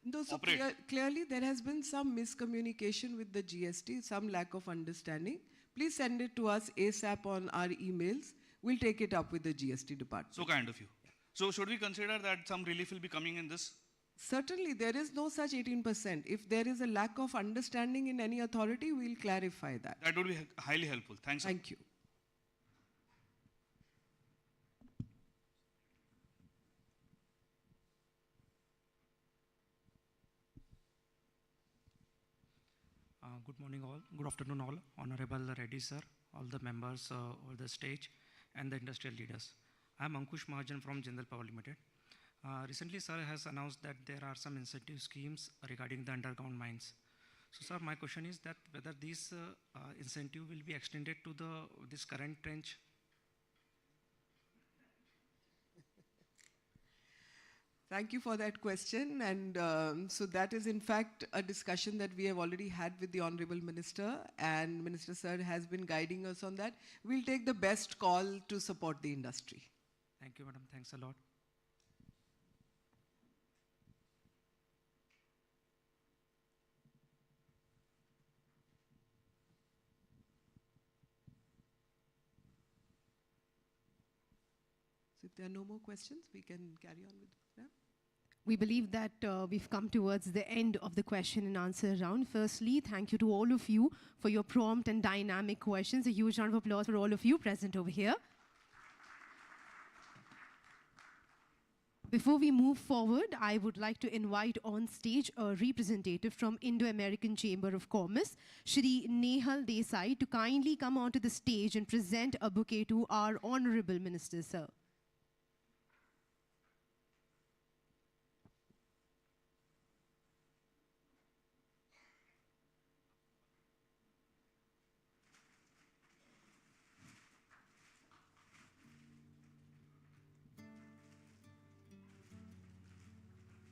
No, so operate. clearly there has been some miscommunication with the GST, some lack of understanding. Please send it to us ASAP on our emails. We'll take it up with the GST department. So kind of you. So should we consider that some relief will be coming in this? Certainly, there is no such 18%. If there is a lack of understanding in any authority, we'll clarify that. That would be highly helpful. Thanks. Thank you. Good morning all, good afternoon all, Honorable Reddy sir, all the members of the stage and the industrial leaders. I am Ankush Mahajan from Jindal Power Limited. Recently sir has announced that there are some incentive schemes regarding the underground mines. So sir, my question is that whether this incentive will be extended to this current trench. Thank you for that question. And so that is in fact a discussion that we have already had with the Honorable Minister, and Minister Sir has been guiding us on that. We'll take the best call to support the industry. Thank you, madam. Thanks a lot. So if there are no more questions, we can carry on with the program. We believe that we've come towards the end of the question and answer round. Firstly, thank you to all of you for your prompt and dynamic questions. A huge round of applause for all of you present over here. Before we move forward, I would like to invite on stage a representative from Indo-American Chamber of Commerce, Shri Nehal Desai, to kindly come onto the stage and present a bouquet to our Honorable Minister, sir.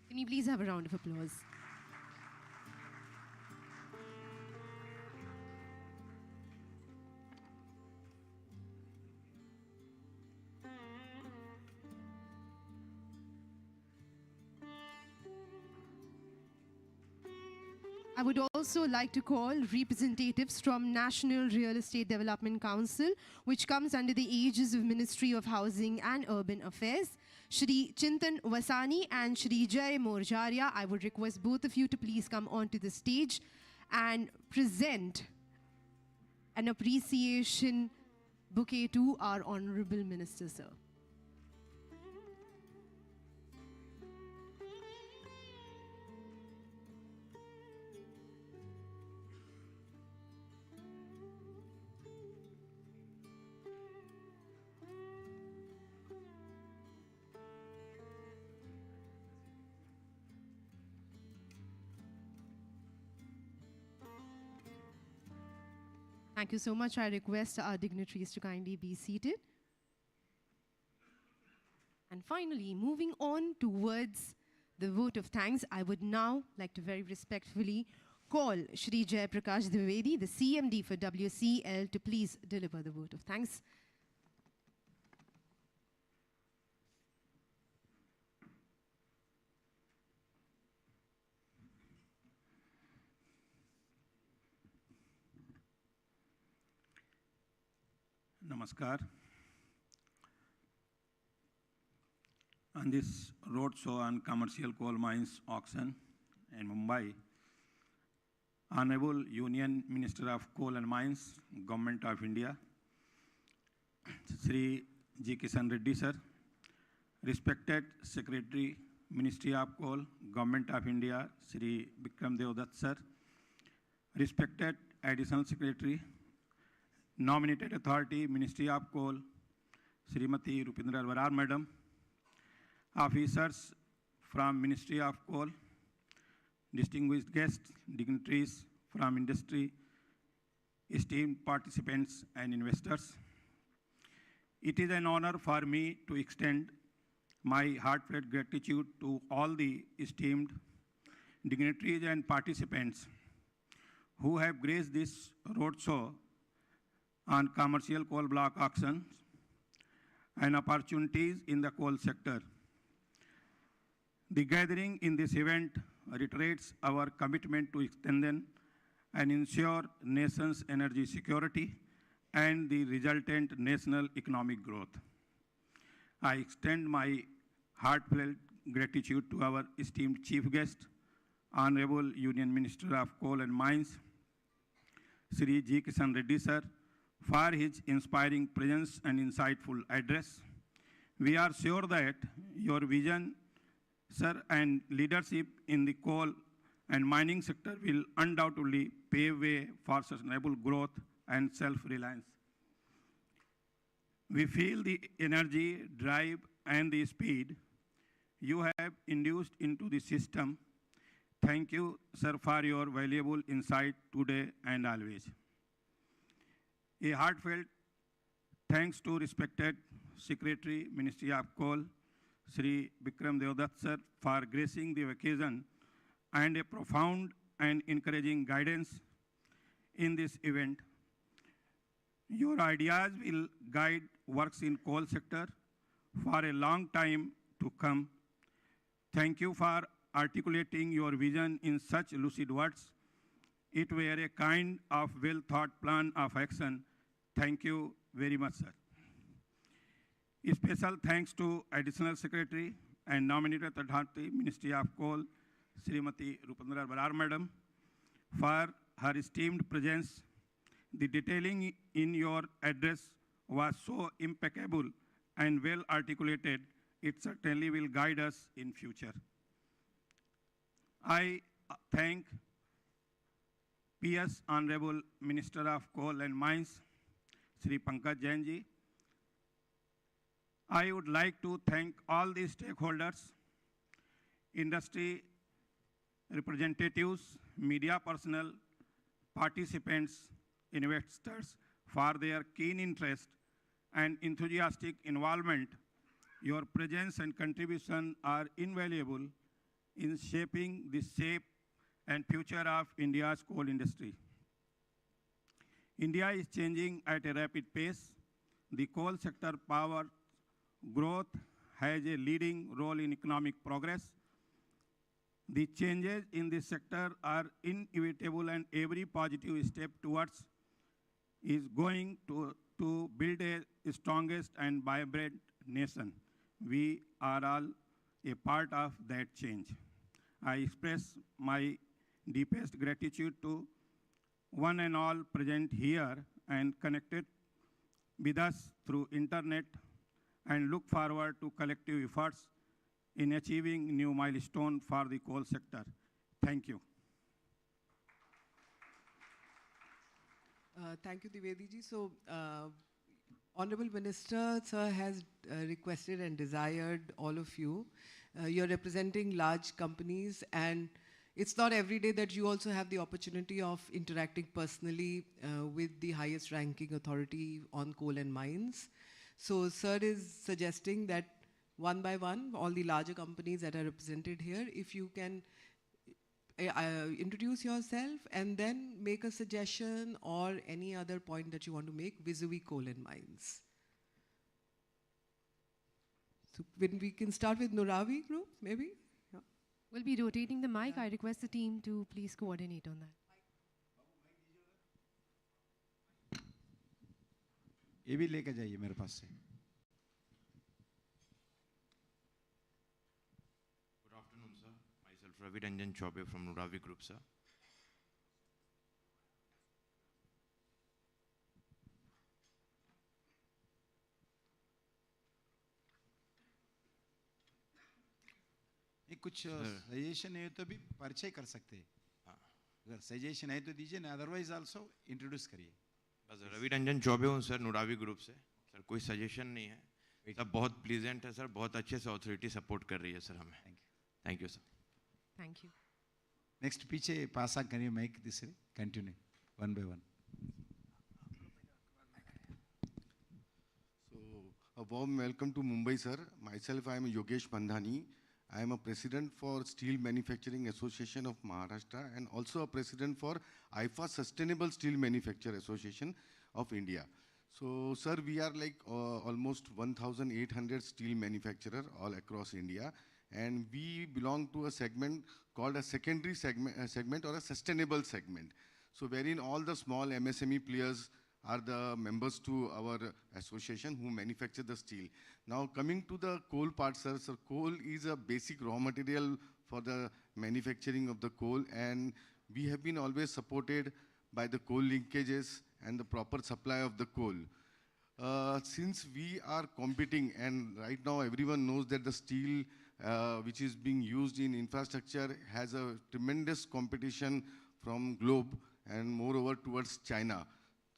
Can you please have a round of applause? I would also like to call representatives from National Real Estate Development Council, which comes under the aegis of Ministry of Housing and Urban Affairs, Shri Chintan Vasani and Shri Jay Morjaria. I would request both of you to please come onto the stage and present an appreciation bouquet to our Honorable Minister, sir. Thank you so much. I request our dignitaries to kindly be seated. And finally, moving on towards the vote of thanks, I would now like to very respectfully call Shri Jay Prakash Dwivedi, the CMD for WCL, to please deliver the vote of thanks. Namaskar. On this roadshow on commercial coal mines auction in Mumbai, Honorable Union Minister of Coal and Mines, Government of India, Sri G. Kishan Reddy sir, respected Secretary, Ministry of Coal, Government of India, Sri Vikram Devdutt sir, respected Additional Secretary, Nominated Authority, Ministry of Coal, Srimati Rupindra Varar Madam, officers from Ministry of Coal, distinguished guests, dignitaries from industry, esteemed participants and investors. It is an honor for me to extend my heartfelt gratitude to all the esteemed dignitaries and participants who have graced this roadshow on commercial coal block auctions and opportunities in the coal sector. The gathering in this event reiterates our commitment to strengthen and ensure nation's energy security and the resultant national economic growth. I extend my heartfelt gratitude to our esteemed chief guest, Honorable Union Minister of Coal and Mines, Sri G. Kishan Reddy sir, for his inspiring presence and insightful address. We are sure that your vision, sir, and leadership in the coal and mining sector will undoubtedly pave way for sustainable growth and self-reliance. We feel the energy, drive, and the speed you have induced into the system. Thank you, sir, for your valuable insight today and always. A heartfelt thanks to respected Secretary, Ministry of Coal, Sri Vikram Devdutt sir, for gracing the occasion and a profound and encouraging guidance in this event. Your ideas will guide works in coal sector for a long time to come. Thank you for articulating your vision in such lucid words. It were a kind of well-thought plan of action. Thank you very much, sir. A special thanks to Additional Secretary and Nominated Authority, Ministry of Coal, Srimati Rupendra Barar Madam, for her esteemed presence. The detailing in your address was so impeccable and well articulated, it certainly will guide us in future. I thank PS Honorable Minister of Coal and Mines, Sri Pankaj Jain ji. I would like to thank all the stakeholders, industry representatives, media personnel, participants, investors for their keen interest and enthusiastic involvement. Your presence and contribution are invaluable in shaping the shape and future of India's coal industry. India is changing at a rapid pace. The coal sector power growth has a leading role in economic progress. The changes in this sector are inevitable, and every positive step towards is going to build a strongest and vibrant nation. We are all a part of that change. I express my deepest gratitude to one and all present here and connected with us through internet, and look forward to collective efforts in achieving new milestone for the coal sector. Thank you. Thank you, Divedi ji. So, Honorable Minister, sir, has requested and desired all of you. You're representing large companies, and it's not every day that you also have the opportunity of interacting personally with the highest ranking authority on coal and mines. So, sir is suggesting that one by one, all the larger companies that are represented here, if you can introduce yourself and then make a suggestion or any other point that you want to make vis-a-vis coal and mines. So when we can start with Noravi Group, maybe? Yeah. We'll be rotating the mic. I request the team to please coordinate on that. ये भी लेके जाइए मेरे पास से. Good afternoon, sir. Myself Ravi Ranjan Chaube from Noravi Group, sir. ये कुछ suggestion है तो भी परिचय कर सकते हैं. अगर सजेशन है तो दीजिए ना, अदरवाइज आल्सो इंट्रोड्यूस करिए. बस रवि रंजन चौबे हूँ सर, नोरावी ग्रुप से. सर कोई सजेशन नहीं है, सब बहुत प्लीजेंट है सर, बहुत अच्छे से अथॉरिटी सपोर्ट कर रही है सर हमें. Thank you sir. Thank you. Next पीछे पास करिए माइक तीसरे. Continue one by one. So a warm welcome to Mumbai, sir. Myself, I am Yogesh Pandhani. I am a president for Steel Manufacturing Association of Maharashtra and also a president for IFA Sustainable Steel Manufacturer Association of India. So, sir, we are like almost 1,800 steel manufacturers all across India, and we belong to a segment called a secondary segment or a sustainable segment. So, wherein all the small MSME players are the members to our association who manufacture the steel. Now coming to the coal part, sir, coal is a basic raw material for the manufacturing of the coal, and we have been always supported by the coal linkages and the proper supply of the coal. Since we are competing, and right now everyone knows that the steel which is being used in infrastructure has a tremendous competition from globe and moreover towards China.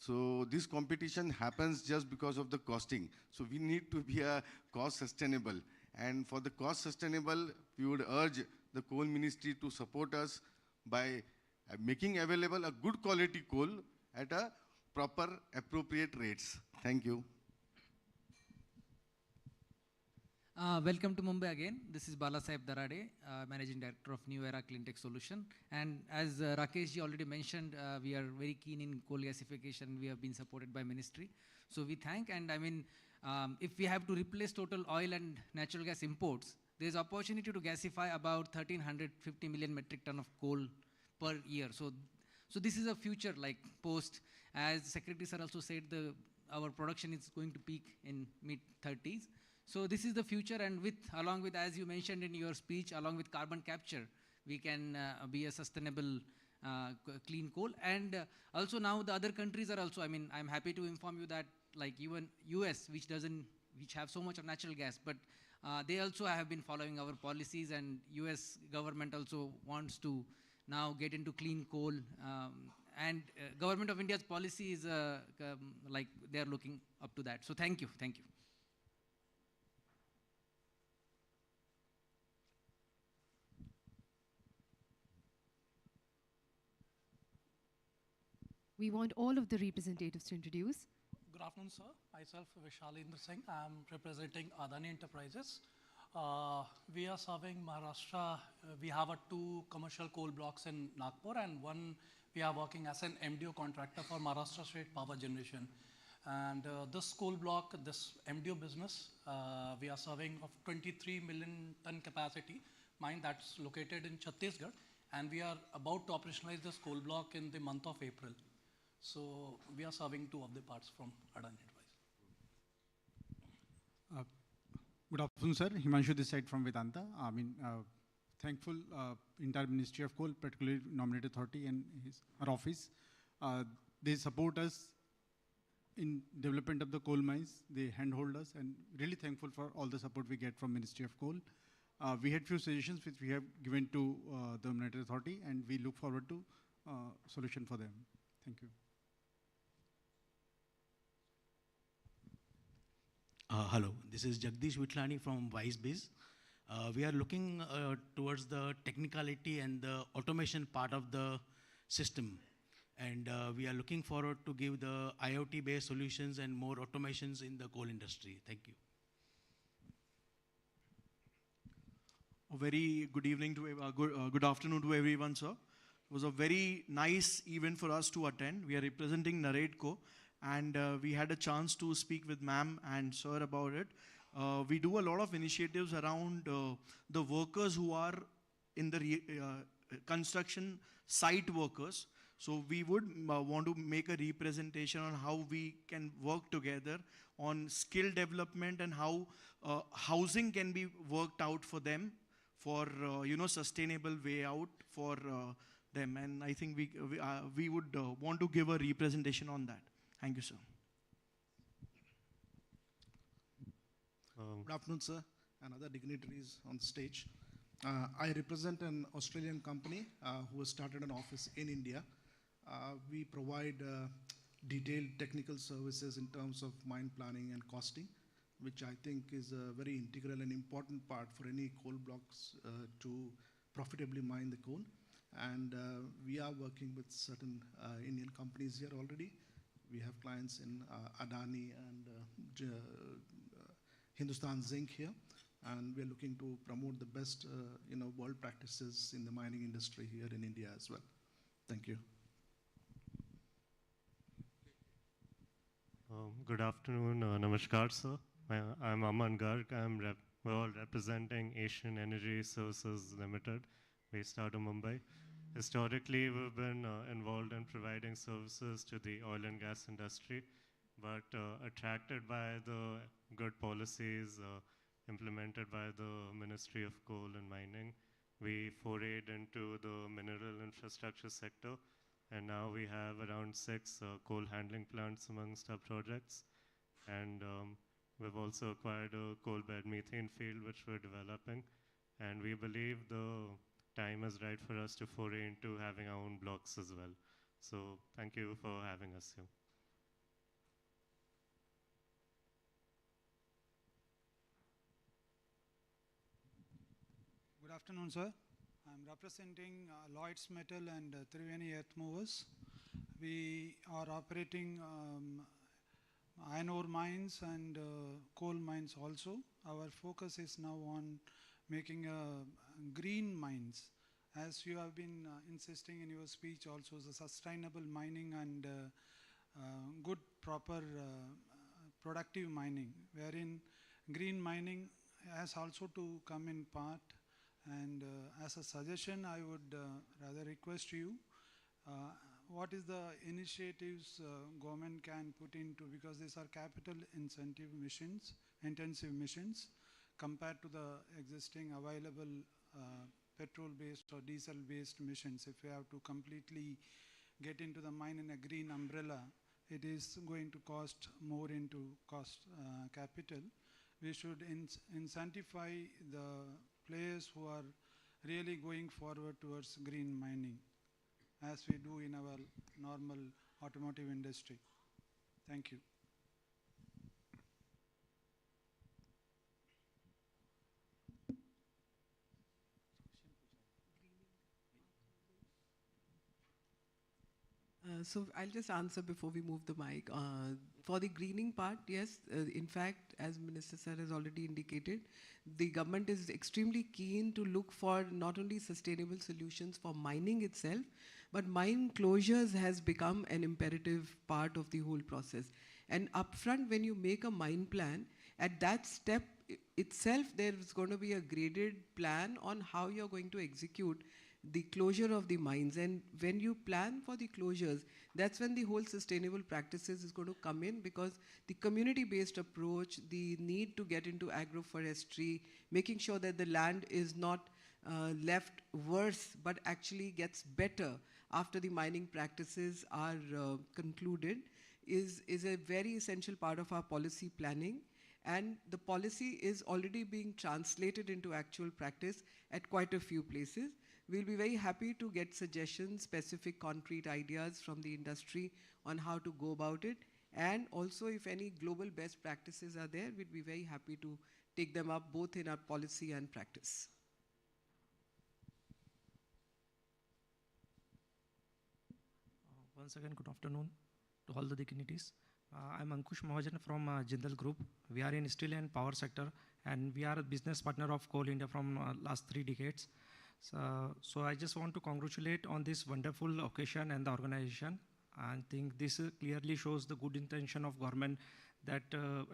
So this competition happens just because of the costing. So we need to be a cost sustainable. And for the cost sustainable, we would urge the coal ministry to support us by making available a good quality coal at a proper appropriate rates. Thank you. Welcome to Mumbai again. This is Bala Saib Darade, Managing Director of New Era Clean Tech Solution. And as Rakesh ji already mentioned, we are very keen in coal gasification. We have been supported by ministry. So we thank, and I mean, if we have to replace total oil and natural gas imports, there is opportunity to gasify about 1,350 million metric ton of coal per year. So this is a future like post, as Secretary Sir also said, our production is going to peak in mid-30s. So this is the future, and along with, as you mentioned in your speech, along with carbon capture, we can be a sustainable clean coal. And also now the other countries are also, I mean, I'm happy to inform you that like even US, which have so much of natural gas, but they also have been following our policies, and US government also wants to now get into clean coal. And Government of India's policy is like they are looking up to that. So thank you. We want all of the representatives to introduce. Good afternoon, sir. Myself, Vishalendra Singh. I'm representing Adani Enterprises. We are serving Maharashtra. We have 2 commercial coal blocks in Nagpur, and one we are working as an MDO contractor for Maharashtra State Power Generation. And this coal block, this MDO business, we are serving of 23 million ton capacity mine that's located in Chhattisgarh, and we are about to operationalize this coal block in the month of April. So we are serving 2 of the parts from Adani Enterprises. Good afternoon, sir. Himanshu this side from Vedanta. I mean, thankful entire Ministry of Coal, particularly Nominated Authority and our office. They support us in development of the coal mines. They handhold us, and really thankful for all the support we get from Ministry of Coal. We had few suggestions which we have given to the Nominated Authority, and we look forward to solution for them. Thank you. Hello, this is Jagdish Vitlani from WiseBiz. We are looking towards the technicality and the automation part of the system. And we are looking forward to give the IoT-based solutions and more automations in the coal industry. Thank you. A very good evening to good afternoon to everyone, sir. It was a very nice event for us to attend. We are representing Naredco, and we had a chance to speak with ma'am and sir about it. We do a lot of initiatives around the workers who are in the construction site workers. So we would want to make a representation on how we can work together on skill development and how housing can be worked out for them for sustainable way out for them. And I think we would want to give a representation on that. Thank you, sir. Good afternoon, sir, and other dignitaries on the stage. I represent an Australian company who has started an office in India. We provide detailed technical services in terms of mine planning and costing, which I think is a very integral and important part for any coal blocks to profitably mine the coal. And we are working with certain Indian companies here already. We have clients in Adani and Hindustan Zinc here, and we're looking to promote the best world practices in the mining industry here in India as well. Thank you. Good afternoon, Namaskar, sir. I'm Aman Garg. We're all representing Asian Energy Services Limited, based out of Mumbai. Historically, we've been involved in providing services to the oil and gas industry, but attracted by the good policies implemented by the Ministry of Coal and Mining, we forayed into the mineral infrastructure sector, and now we have around 6 coal handling plants amongst our projects. And we've also acquired a coal bed methane field, which we're developing, and we believe the time is right for us to foray into having our own blocks as well. So thank you for having us here. Good afternoon, sir. I'm representing Lloyds Metal and Triveni Earth Movers. We are operating iron ore mines and coal mines also. Our focus is now on making green mines. As you have been insisting in your speech also, the sustainable mining and good proper productive mining, wherein green mining has also to come in part. And as a suggestion, I would rather request you, what is the initiatives government can put into, because these are capital intensive missions compared to the existing available petrol-based or diesel-based missions. If we have to completely get into the mine in a green umbrella, it is going to cost more into capital. We should incentivize the players who are really going forward towards green mining, as we do in our normal automotive industry. Thank you. So I'll just answer before we move the mic. For the greening part, yes, in fact, as Minister Sir has already indicated, the government is extremely keen to look for not only sustainable solutions for mining itself, but mine closures has become an imperative part of the whole process. And upfront, when you make a mine plan, at that step itself, there is going to be a graded plan on how you're going to execute the closure of the mines. And when you plan for the closures, that's when the whole sustainable practices is going to come in, because the community-based approach, the need to get into agroforestry, making sure that the land is not left worse, but actually gets better after the mining practices are concluded, is a very essential part of our policy planning. And the policy is already being translated into actual practice at quite a few places. We'll be very happy to get suggestions, specific concrete ideas from the industry on how to go about it. And also, if any global best practices are there, we'd be very happy to take them up both in our policy and practice. Once again, good afternoon to all the dignitaries. I'm Ankush Mahajan from Jindal Group. We are in steel and power sector, and we are a business partner of Coal India from last 3 decades. So I just want to congratulate on this wonderful occasion and the organization. I think this clearly shows the good intention of government that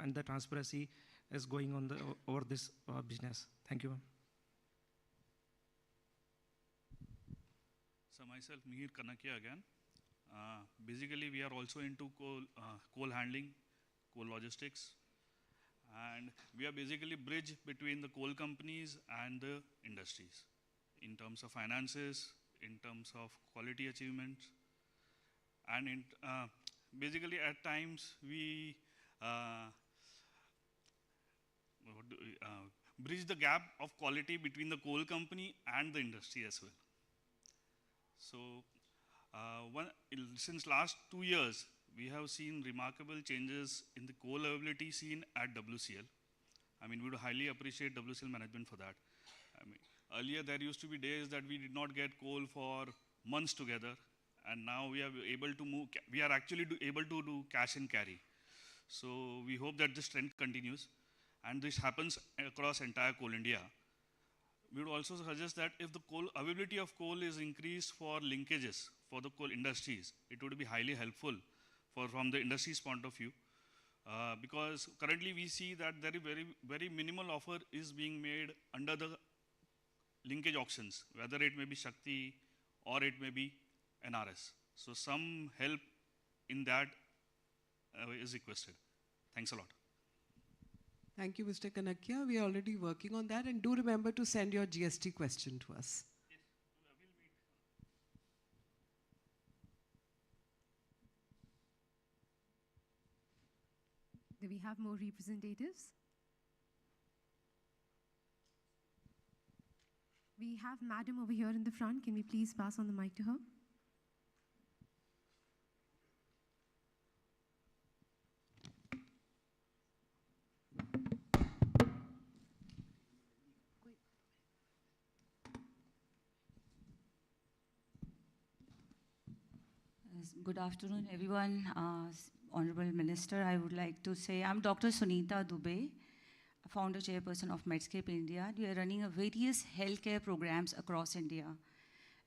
and the transparency is going on over this business. Thank you, ma'am. So myself, Mihir Kanakia again. Basically, we are also into coal handling, coal logistics, and we are basically bridge between the coal companies and the industries in terms of finances, in terms of quality achievements, and basically at times we bridge the gap of quality between the coal company and the industry as well. So since last 2 years, we have seen remarkable changes in the coal availability scene at WCL. I mean, we would highly appreciate WCL management for that. I mean, earlier there used to be days that we did not get coal for months together, and now we are able to move. We are actually able to do cash and carry. So we hope that this trend continues, and this happens across entire Coal India. We would also suggest that if the availability of coal is increased for linkages for the coal industries, it would be highly helpful from the industry's point of view. Because currently we see that very minimal offer is being made under the linkage auctions, whether it may be Shakti or it may be NRS. So some help in that is requested. Thanks a lot. Thank you, Mr. Kanakia. We are already working on that, and do remember to send your GST question to us. Yes, we'll meet. Do we have more representatives? We have Madam over here in the front. Can we please pass on the mic to her? Good afternoon, everyone. Honorable Minister, I would like to say I'm Dr. Sunita Dubey, founder chairperson of Medscape India. We are running various healthcare programs across India.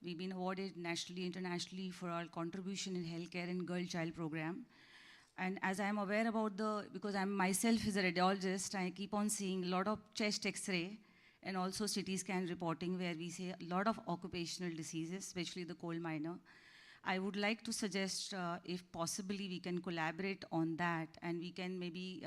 We've been awarded nationally, internationally for our contribution in healthcare and girl-child program. And as I'm aware about because I'm myself is a radiologist, I keep on seeing a lot of chest X-ray and also CT scan reporting where we see a lot of occupational diseases, especially the coal miner. I would like to suggest, if possibly, we can collaborate on that, and we can maybe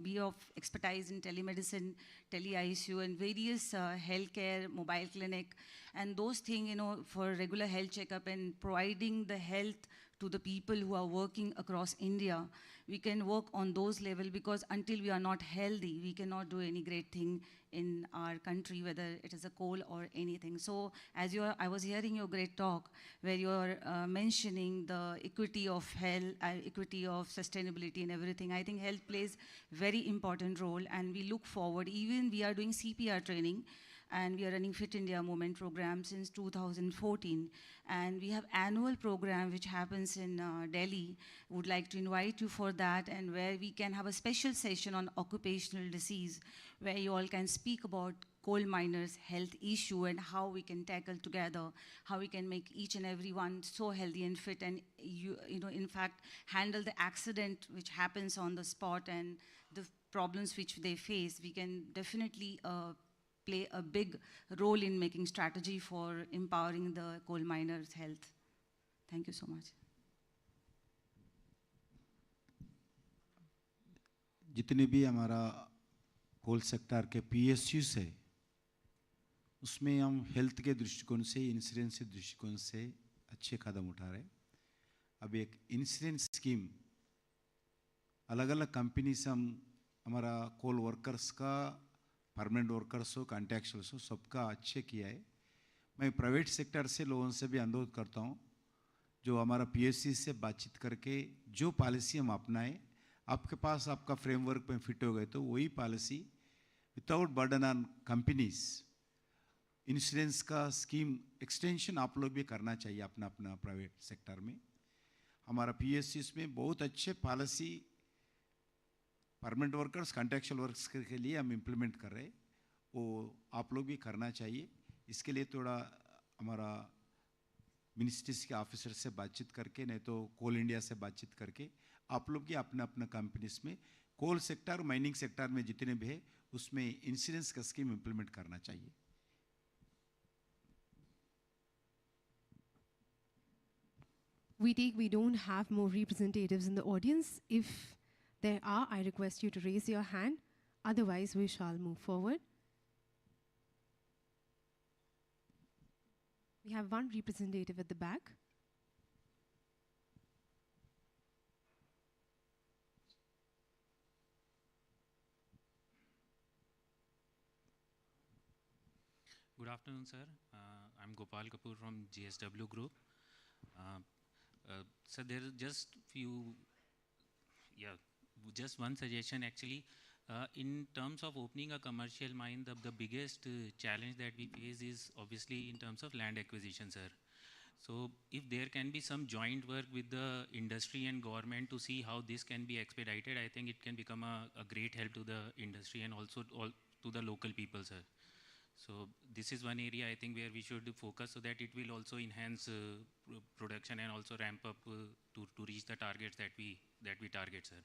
be of expertise in telemedicine, tele-ICU, and various healthcare, mobile clinic, and those things, you know, for regular health checkup and providing the health to the people who are working across India. We can work on those levels, because until we are not healthy, we cannot do any great thing in our country, whether it is a coal or anything. So as I was hearing your great talk where you're mentioning the equity of health, equity of sustainability and everything. I think health plays very important role, and we look forward. Even we are doing CPR training, and we are running Fit India Movement program since 2014. And we have annual program which happens in Delhi. Would like to invite you for that, and where we can have a special session on occupational disease, where you all can speak about coal miners' health issue and how we can tackle together, how we can make each and every one so healthy and fit, and you know, in fact, handle the accident which happens on the spot and the problems which they face. We can definitely play a big role in making strategy for empowering the coal miners' health. Thank you so much. जितने भी हमारा coal sector के PSUs है, उसमें हम health के दृष्टिकोण से, इंश्योरेंस के दृष्टिकोण से अच्छे कदम उठा रहे हैं. अब एक इंश्योरेंस स्कीम अलग अलग कंपनी से हम हमारा कोल वर्कर्स का, परमानेंट वर्कर्स हो, कॉन्ट्रैक्चुअल्स हो, सबका अच्छे किया है. मैं प्राइवेट सेक्टर से लोगों से भी अनुरोध करता हूँ, जो हमारा PSC से बातचीत करके जो पॉलिसी हम अपनाएं, आपके पास आपका फ्रेमवर्क में फिट हो गए तो वही policy without burden on companies, insurance का स्कीम एक्सटेंशन आप लोग भी करना चाहिए अपना अपना प्राइवेट सेक्टर में. हमारा PSCs में बहुत अच्छे policy permanent workers, contractual workers के लिए हम इम्प्लीमेंट कर रहे हैं, वो आप लोग भी करना चाहिए. इसके लिए थोड़ा हमारा मिनिस्ट्रीज के ऑफिसर से बातचीत करके, नहीं तो कोल इंडिया से बातचीत करके, आप लोग भी अपना अपना कंपनीज में कोल सेक्टर, माइनिंग सेक्टर में जितने भी है उसमें इंश्योरेंस का स्कीम इम्प्लीमेंट करना चाहिए. We don't have more representatives in the audience. If there are, I request you to raise your hand. Otherwise, we shall move forward. We have one representative at the back. Good afternoon, sir. I'm Gopal Kapoor from GSW Group. Sir, there are just one suggestion actually. In terms of opening a commercial mine, the biggest challenge that we face is obviously in terms of land acquisition, sir. So if there can be some joint work with the industry and government to see how this can be expedited, I think it can become a great help to the industry and also to the local people, sir. So this is one area I think where we should focus, so that it will also enhance production and also ramp up to reach the targets that we target, sir.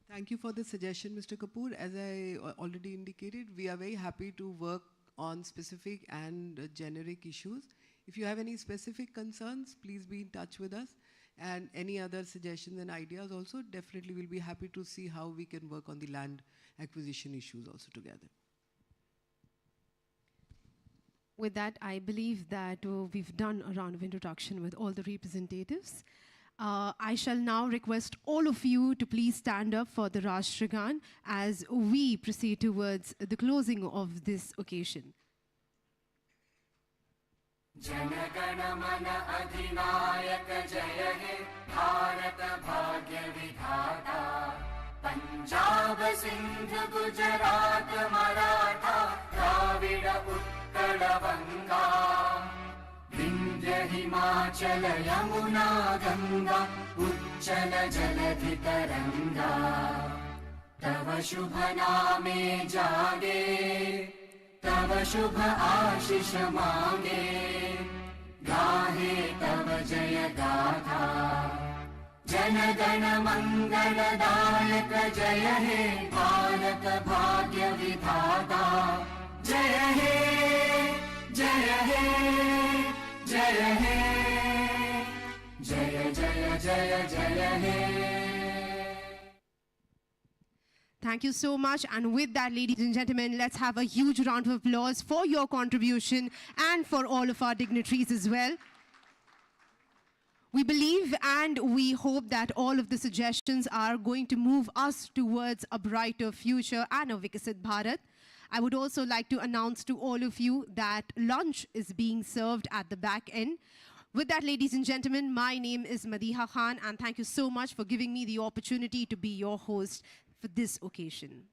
Thank you for the suggestion, Mr. Kapoor. As I already indicated, we are very happy to work on specific and generic issues. If you have any specific concerns, please be in touch with us. And any other suggestions and ideas also, definitely we'll be happy to see how we can work on the land acquisition issues also together. With that, I believe that we've done a round of introduction with all the representatives. I shall now request all of you to please stand up for the Rashtragan as we proceed towards the closing of this occasion. जनगण मन अधिनायक जय हे भारत भाग्य विधाता पंजाब सिंध गुजरात मराठा द्राविड़ उत्कल बंगा विंध्य हिमाचल यमुना गंगा उच्चल जलधि तरंगा तव शुभ नामे जागे तव शुभ आशीष मांगे गाहे तव जय गाथा जनगण मंगलदायक जय हे भारत भाग्य विधाता जय हे जय हे जय हे जय जय जय जय हे. Thank you so much. And with that, ladies and gentlemen, let's have a huge round of applause for your contribution and for all of our dignitaries as well. We believe and we hope that all of the suggestions are going to move us towards a brighter future and a Vikasit Bharat. I would also like to announce to all of you that lunch is being served at the back end. With that, ladies and gentlemen, my name is Madiha Khan, and thank you so much for giving me the opportunity to be your host for this occasion.